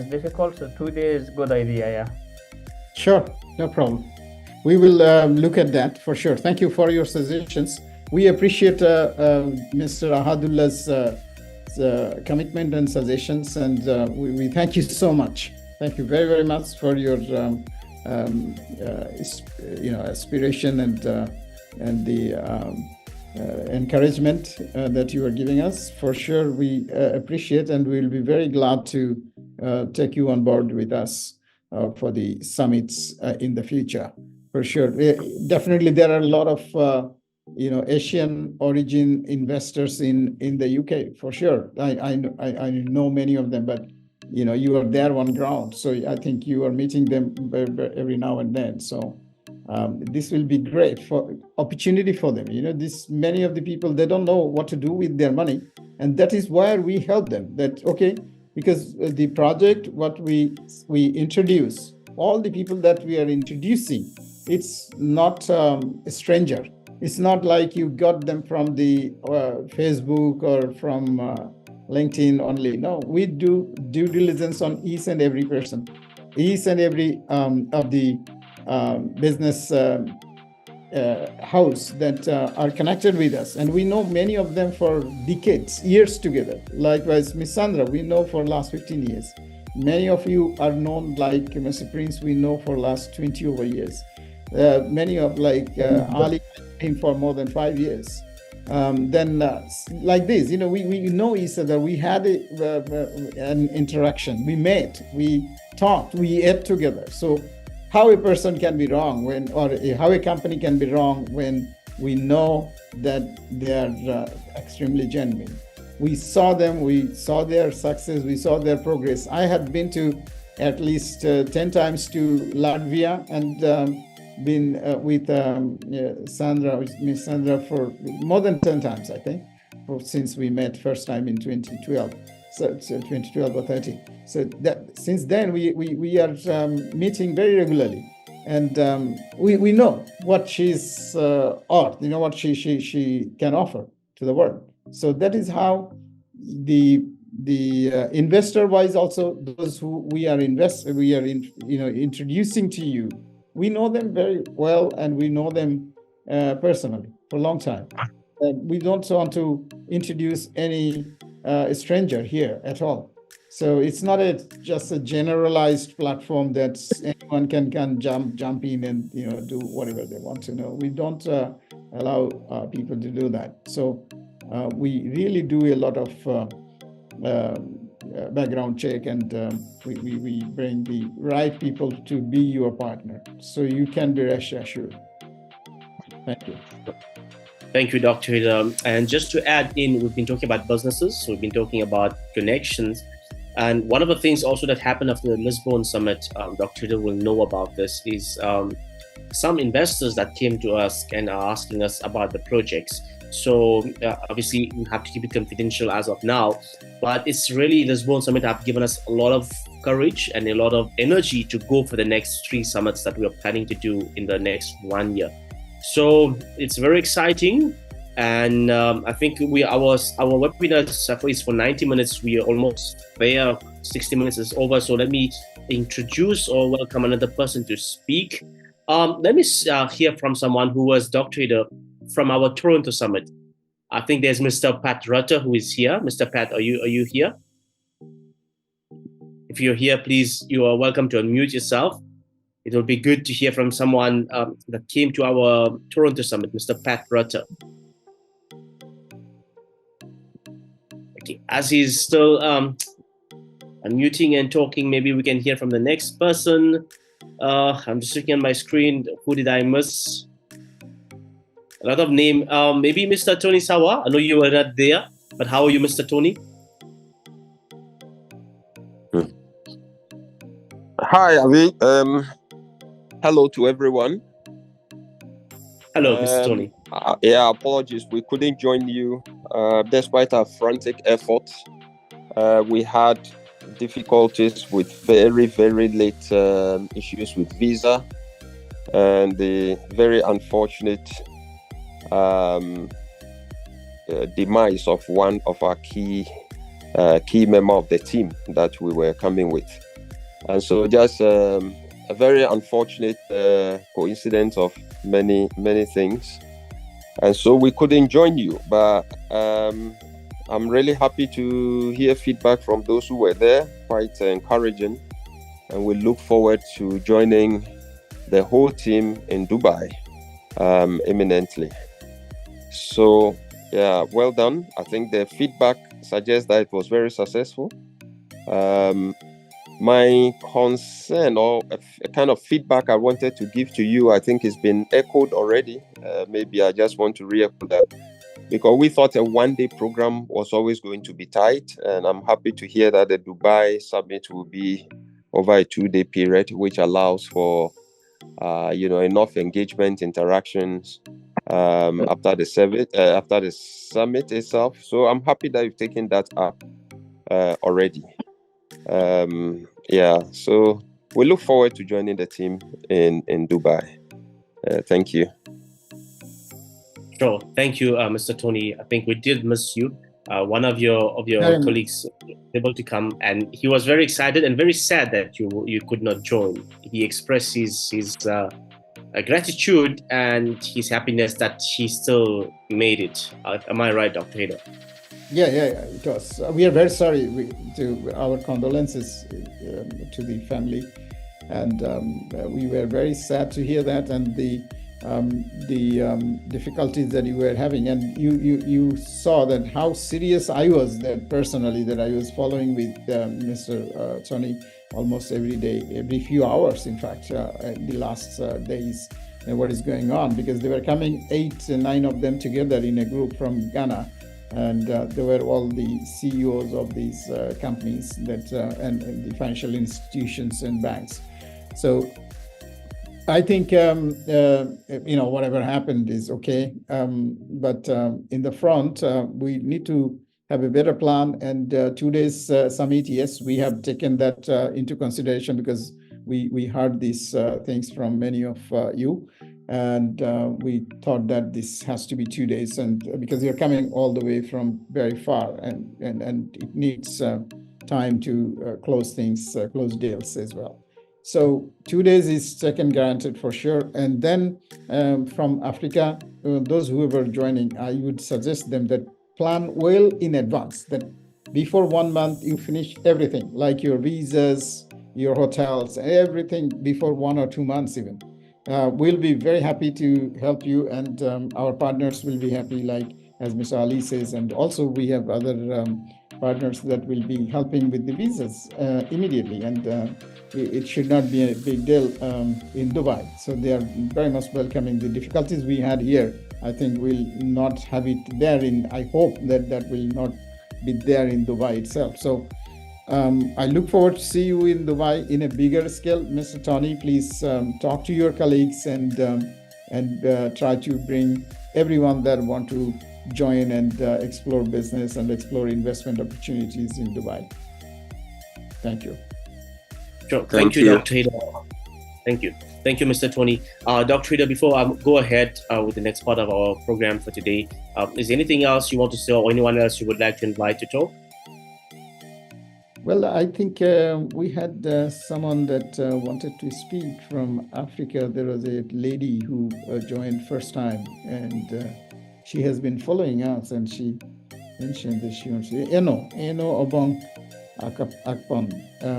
difficult. So 2 days, good idea. Yeah. Sure, no problem. We will look at that for sure. Thank you for your suggestions. We appreciate Mr. Ahadullah's commitment and suggestions, and we thank you so much. Thank you very, very much for your aspiration and the encouragement that you are giving us. For sure, we appreciate, and we'll be very glad to take you on board with us. for the summits in the future, for sure. Definitely, there are a lot of Asian origin investors in the UK, for sure. I know many of them, but you are there on ground, so I think you are meeting them every now and then. So this will be great for opportunity for them. Many of the people, they don't know what to do with their money, and that is where we help them. Because the project, what we introduce, all the people that we are introducing, it's not a stranger. It's not like you got them from the Facebook or from LinkedIn only. No, we do due diligence on each and every person, each and every of the business house that are connected with us. And we know many of them for decades, years together. Likewise, Ms. Sandra, we know for last 15 years. Many of you are known, like Mr. Prince, we know for last 20 over years. Many of Ali, him for more than 5 years. Like this, we know each other. We had an interaction. We met, we talked, we ate together. So how a person can be wrong how a company can be wrong when we know that they are extremely genuine. We saw them, we saw their success, we saw their progress. I had been to at least 10 times to Latvia and been with Miss Sandra for more than 10 times, I think, since we met first time in 2012. So 2012 or 13. So that since then we are meeting very regularly, and we know what she's what she can offer to the world. So that is how the investor wise also, those who we are introducing to you, we know them very well, and we know them personally for a long time. We don't want to introduce any stranger here at all. So it's not just a generalized platform that anyone can jump in and do whatever they want to know. We don't allow people to do that. So we really do a lot of background check, and we bring the right people to be your partner, so you can be rest assured. Thank you. Thank you, Dr. Ida. And just to add in, we've been talking about businesses, so we've been talking about connections. And one of the things also that happened after the Lisbon Summit, Dr. Ida will know about this, is some investors that came to us and are asking us about the projects. So obviously we have to keep it confidential as of now, but it's really, Lisbon Summit have given us a lot of courage and a lot of energy to go for the next 3 summits that we are planning to do in the next 1 year. So it's very exciting, and I think our webinar is for 90 minutes. We are almost there. 60 minutes is over. So let me introduce or welcome another person to speak. Let me hear from someone who was Dr. Ida from our Toronto Summit. I think there's Mr. Pat Rutter who is here. Mr. Pat, are you here? If you're here, please, you are welcome to unmute yourself. It will be good to hear from someone that came to our Toronto Summit, Mr. Pat Rutter. Okay, as he's still unmuting and talking, maybe we can hear from the next person. I'm just looking at my screen. Who did I miss? A lot of name. Maybe Mr. Tony Sawa. I know you were not there, but how are you, Mr. Tony? Hi, Avi. Hello to everyone. Hello, Mr. Tony. Yeah, apologies. We couldn't join you despite our frantic efforts. We had difficulties with very, very late issues with visa, and the very unfortunate demise of one of our key member of the team that we were coming with. And so just a very unfortunate coincidence of many things. And so we couldn't join you, but I'm really happy to hear feedback from those who were there, quite encouraging. And we look forward to joining the whole team in Dubai imminently. So yeah, well done. I think the feedback suggests that it was very successful. My concern or a kind of feedback I wanted to give to you, I think it's been echoed already. Maybe I just want to re-echo that, because we thought a one-day program was always going to be tight, and I'm happy to hear that the Dubai summit will be over a 2-day period, which allows for enough engagement, interactions after the summit itself. So I'm happy that you've taken that up already. So we look forward to joining the team in Dubai. Thank you. Sure. Thank you, Mr. Tony. I think we did miss you. One of your colleagues was able to come, and he was very excited and very sad that you could not join. He expressed his gratitude and his happiness that he still made it. Am I right, Dr. Haider? Yeah, it was. We are very sorry. Our condolences to the family, and we were very sad to hear that, and the difficulties that you were having, and you saw that how serious I was that personally, that I was following with Mr. Tony almost every day, every few hours, in fact, the last days, and what is going on, because they were coming 8 and 9 of them together in a group from Ghana. And they were all the CEOs of these companies that and the financial institutions and banks. So I think whatever happened is okay, but in the front we need to have a better plan. And 2 days summit, yes, we have taken that into consideration, because we heard these things from many of you. And we thought that this has to be 2 days, and because you're coming all the way from very far, and it needs time to close things, close deals as well. So 2 days is taken granted for sure. And then from Africa, those who were joining, I would suggest them that plan well in advance, that before 1 month you finish everything, like your visas, your hotels, everything before 1 or 2 months even. We'll be very happy to help you, and our partners will be happy, like as Mr. Ali says, and also we have other partners that will be helping with the visas immediately, and it should not be a big deal in Dubai. So they are very much welcoming. The difficulties we had here, I think we'll not have it there I hope that will not be there in Dubai itself. So I look forward to see you in Dubai in a bigger scale. Mr. Tony, please talk to your colleagues and try to bring everyone that want to join and explore business and explore investment opportunities in Dubai. Thank you. Sure. Thank you, Dr. Haider. Thank you. Thank you, Mr. Tony. Dr. Haider, before I go ahead with the next part of our program for today, is there anything else you want to say, or anyone else you would like to invite to talk? Well, I think we had someone that wanted to speak from Africa. There was a lady who joined first time, and she has been following us, and she mentioned that she wants to Eno Obong Akpon.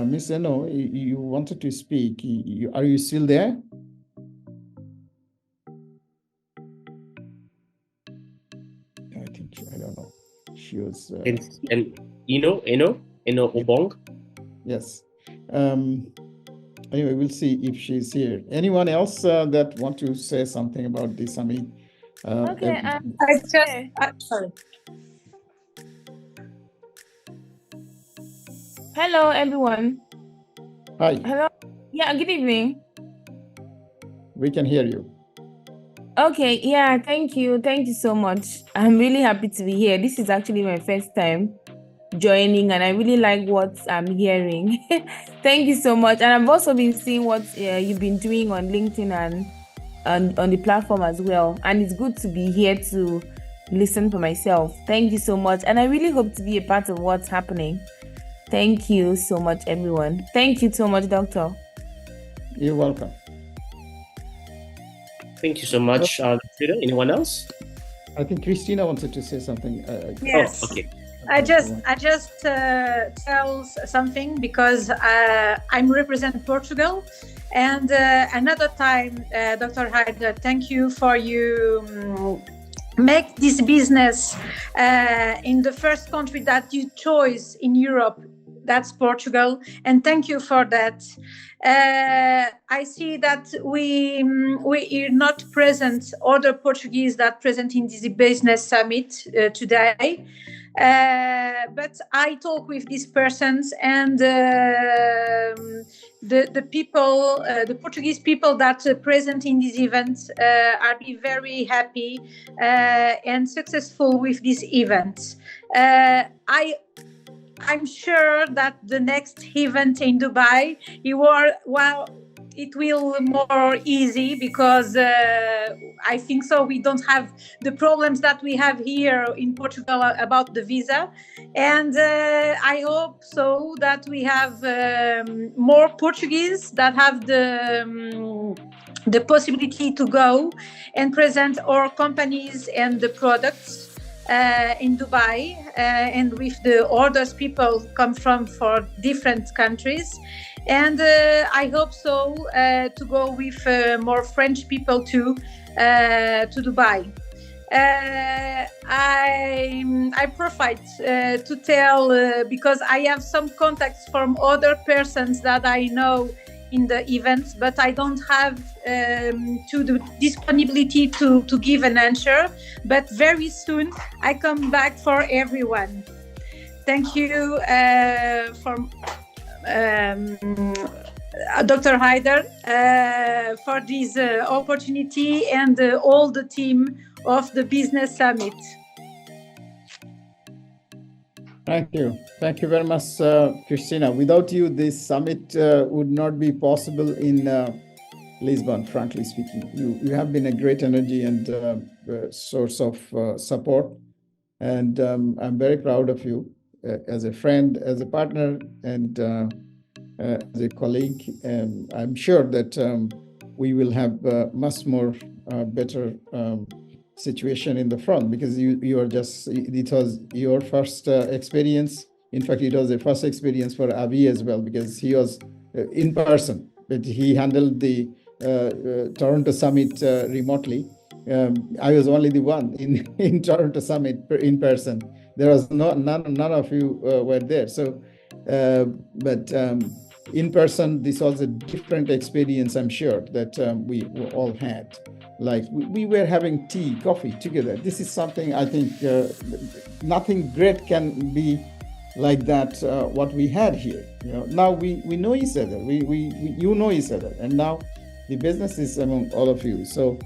Miss Eno, you wanted to speak. Are you still there? I don't know. She was. And Eno Obong? Yes. Anyway, we'll see if she's here. Anyone else that want to say something about this? I mean, okay. Sorry. Hello, everyone. Hi. Hello. Yeah. Good evening. We can hear you. Okay. Yeah. Thank you. Thank you so much. I'm really happy to be here. This is actually my first time joining, and I really like what I'm hearing. Thank you so much. And I've also been seeing what you've been doing on LinkedIn and on the platform as well. And it's good to be here to listen for myself. Thank you so much. And I really hope to be a part of what's happening. Thank you so much, everyone. Thank you so much, Doctor. You're welcome. Thank you so much, Peter. Anyone else? I think Christina wanted to say something. Yes. Oh, okay. I just tell something, because I'm represent Portugal, and another time, Dr. Haider, thank you for you make this business in the first country that you chose in Europe that's Portugal, and thank you for that. I see that we are not present, other Portuguese that present in this business summit today. But I talk with these persons, and the people, the Portuguese people that are present in this event are be very happy and successful with this event. I'm sure that the next event in Dubai, it will more easy, because I think so we don't have the problems that we have here in Portugal about the visa, and I hope so that we have more Portuguese that have the possibility to go and present our companies and the products in Dubai, and with the others people come from for different countries. And I hope so to go with more French people too to Dubai. I profit to tell, because I have some contacts from other persons that I know in the events, but I don't have the disponibility to give an answer. But very soon I come back for everyone. Thank you for Dr. Haider for this opportunity, and all the team of the Business Summit. Thank you. Thank you very much, Christina. Without you, this summit would not be possible in Lisbon, frankly speaking. You have been a great energy and source of support. And I'm very proud of you as a friend, as a partner, and as a colleague. And I'm sure that we will have much more better situation in the front, because you are just, it was your first experience. In fact, it was the first experience for Avi as well, because he was in person, but he handled the Toronto Summit remotely. I was only the one in Toronto Summit in person. There was none of you were there. So, but in person, this was a different experience, I'm sure, that we all had. Like we were having tea, coffee together. This is something I think nothing great can be like that. What we had here, now we know each other. You know each other, and now the business is among all of you. So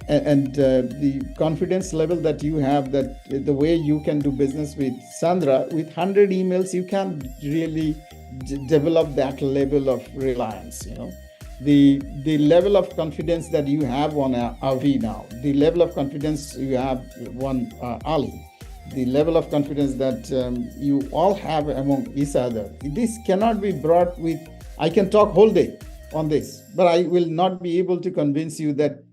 the confidence level that you have, that the way you can do business with Sandra, with 100 emails, you can really develop that level of reliance. The level of confidence that you have on Avi now, the level of confidence you have on Ali, the level of confidence that you all have among each other. This cannot be brought with, I can talk whole day on this, but I will not be able to convince you that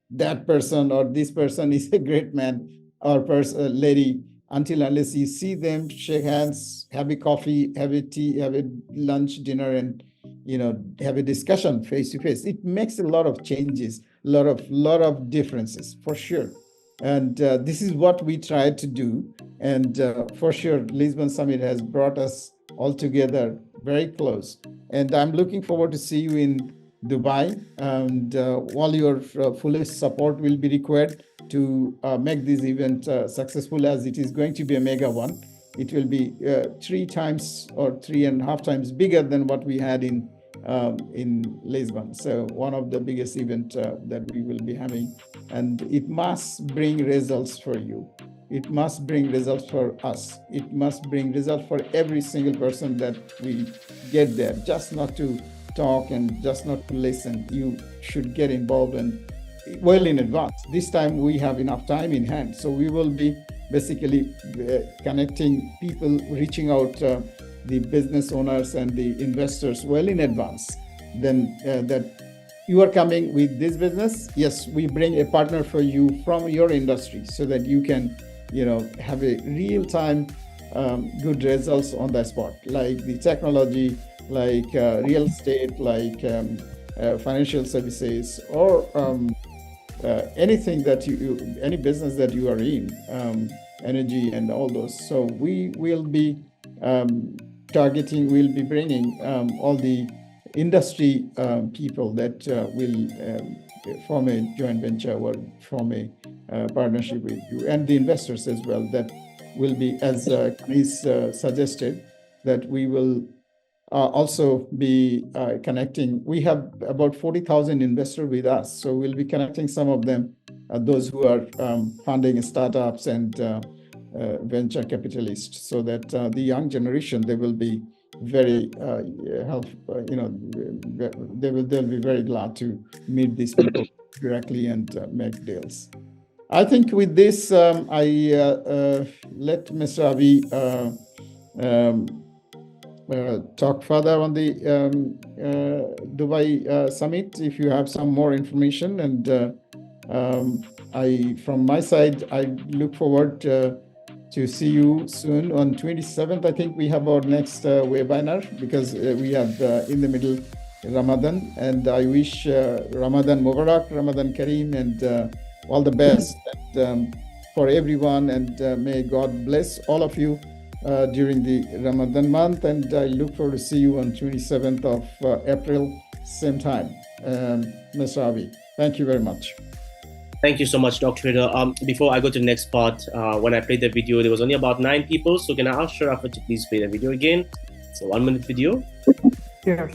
that person or this person is a great man or lady until unless you see them, shake hands, have a coffee, have a tea, have a lunch, dinner, and have a discussion face to face. It makes a lot of changes, lot of differences for sure. And this is what we tried to do. And for sure, Lisbon Summit has brought us all together very close. And I'm looking forward to see you in Dubai. And all your fullest support will be required to make this event successful, as it is going to be a mega one. It will be 3 times or 3.5 times bigger than what we had in Lisbon. So one of the biggest events that we will be having, and it must bring results for you. It must bring results for us. It must bring results for every single person that we get there. Just not to talk and just not to listen. You should get involved and well in advance. This time we have enough time in hand, so we will be basically connecting people, reaching out the business owners and the investors well in advance. Then that you are coming with this business, yes, we bring a partner for you from your industry so that you can, have a real-time good results on the spot, like the technology, like real estate, like financial services, or anything that any business that you are in, energy and all those. So we will be targeting, we'll be bringing all the industry people that will form a joint venture or form a partnership with you, and the investors as well. That will be, as Chris suggested, that we will also be connecting. We have about 40,000 investors with us, so we'll be connecting some of them, those who are funding startups and venture capitalists, so that the young generation, they will be very they'll be very glad to meet these people directly and make deals. I think with this, I let Mr. Avi talk further on the Dubai summit, if you have some more information. And from my side, I look forward to see you soon on 27th. I think we have our next webinar, because we have in the middle Ramadan, and I wish Ramadan Mubarak, Ramadan Kareem, and all the best for everyone, and may God bless all of you during the Ramadan month. And I look forward to see you on 27th of April, same time. Mr. Avi, thank you very much. Thank you so much, Dr. Hader. Before I go to the next part, when I played the video, there was only about 9 people. So can I ask Sharafa to please play the video again? It's a 1-minute video. Sure.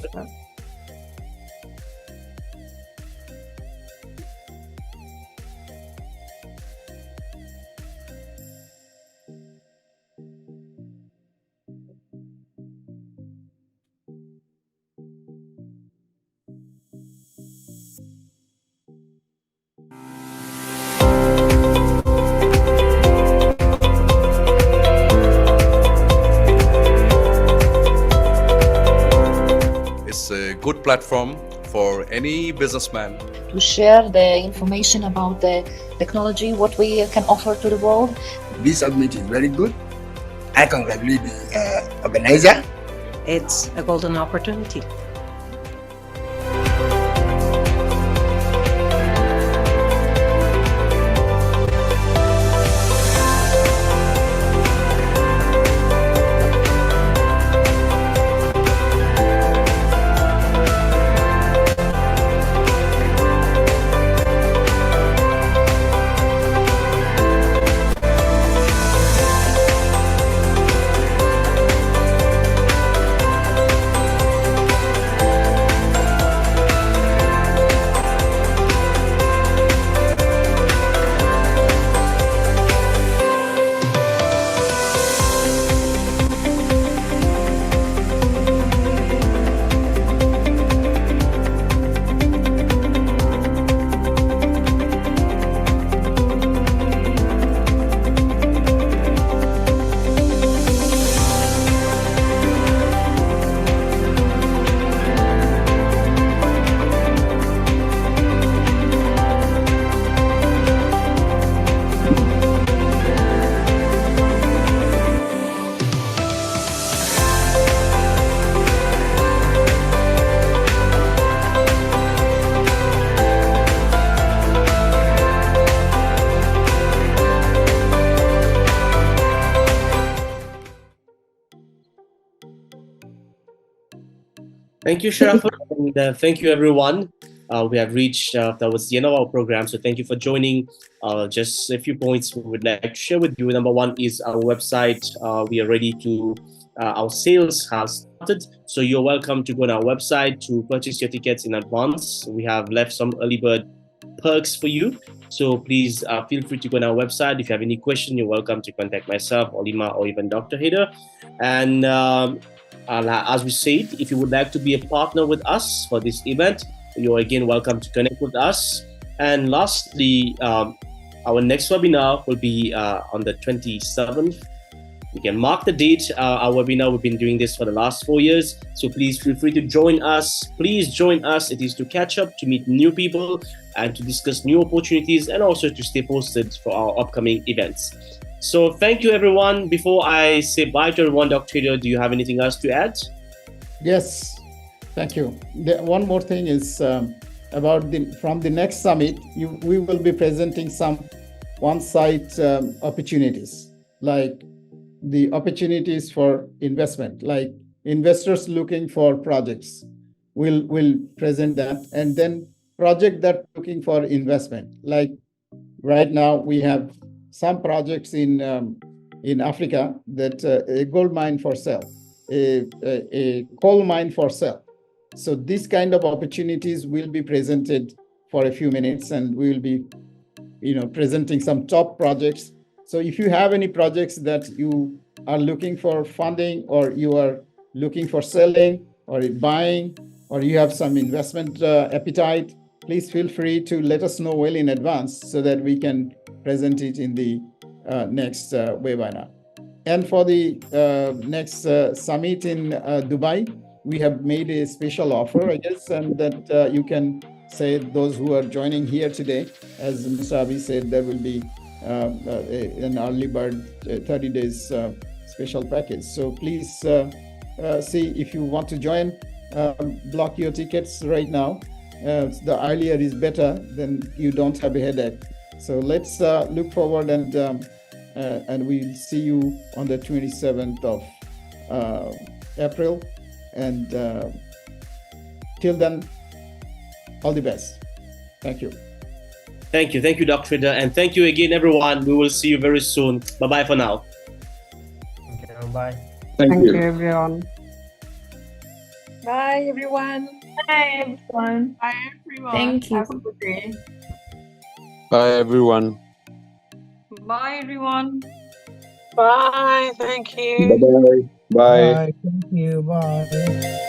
It's a good platform for any businessman To share the information about the technology, what we can offer to the world. This summit is very good. I congratulate the organizer. It's a golden opportunity. Thank you, Sharafa, and thank you, everyone. We have reached towards the end of our program, so thank you for joining. Just a few points we would like to share with you. Number one is our website. We are ready to, our sales has started, so you're welcome to go on our website to purchase your tickets in advance. We have left some early bird perks for you, so please feel free to go on our website. If you have any question, you're welcome to contact myself, Olima, or even Dr. Hader. And as we said, if you would like to be a partner with us for this event, you're again welcome to connect with us. And lastly, our next webinar will be on the 27th. You can mark the date. Our webinar, we've been doing this for the last 4 years, so please feel free to join us. Please join us. It is to catch up, to meet new people, and to discuss new opportunities, and also to stay posted for our upcoming events. So thank you, everyone. Before I say bye to everyone, Dr. Hader, do you have anything else to add? Yes, thank you. One more thing is about from the next summit, we will be presenting some on-site opportunities, like the opportunities for investment, like investors looking for projects. We'll present that, and then project that looking for investment. Like right now, we have some projects in Africa that a gold mine for sale, a coal mine for sale. So these kind of opportunities will be presented for a few minutes, and we will be, presenting some top projects. So if you have any projects that you are looking for funding, or you are looking for selling or buying, or you have some investment appetite, please feel free to let us know well in advance so that we can present it in the next webinar. And for the next summit in Dubai, we have made a special offer, I guess, and that you can say those who are joining here today, as Mr. Abi said, there will be an early bird 30 days special package. So please see if you want to join, block your tickets right now. The earlier is better, then you don't have a headache. So let's look forward, and we'll see you on the 27th of April. And till then, all the best. Thank you. Thank you, Dr. Frida, and thank you again, everyone. We will see you very soon. Bye-bye for now. Okay, bye. Thank you, everyone. Bye, everyone. Bye, everyone. Bye, everyone. Thank you. Have a good day. Bye, everyone. Bye, everyone. Bye. Thank you. Bye-bye. Bye. Bye. Thank you. Bye.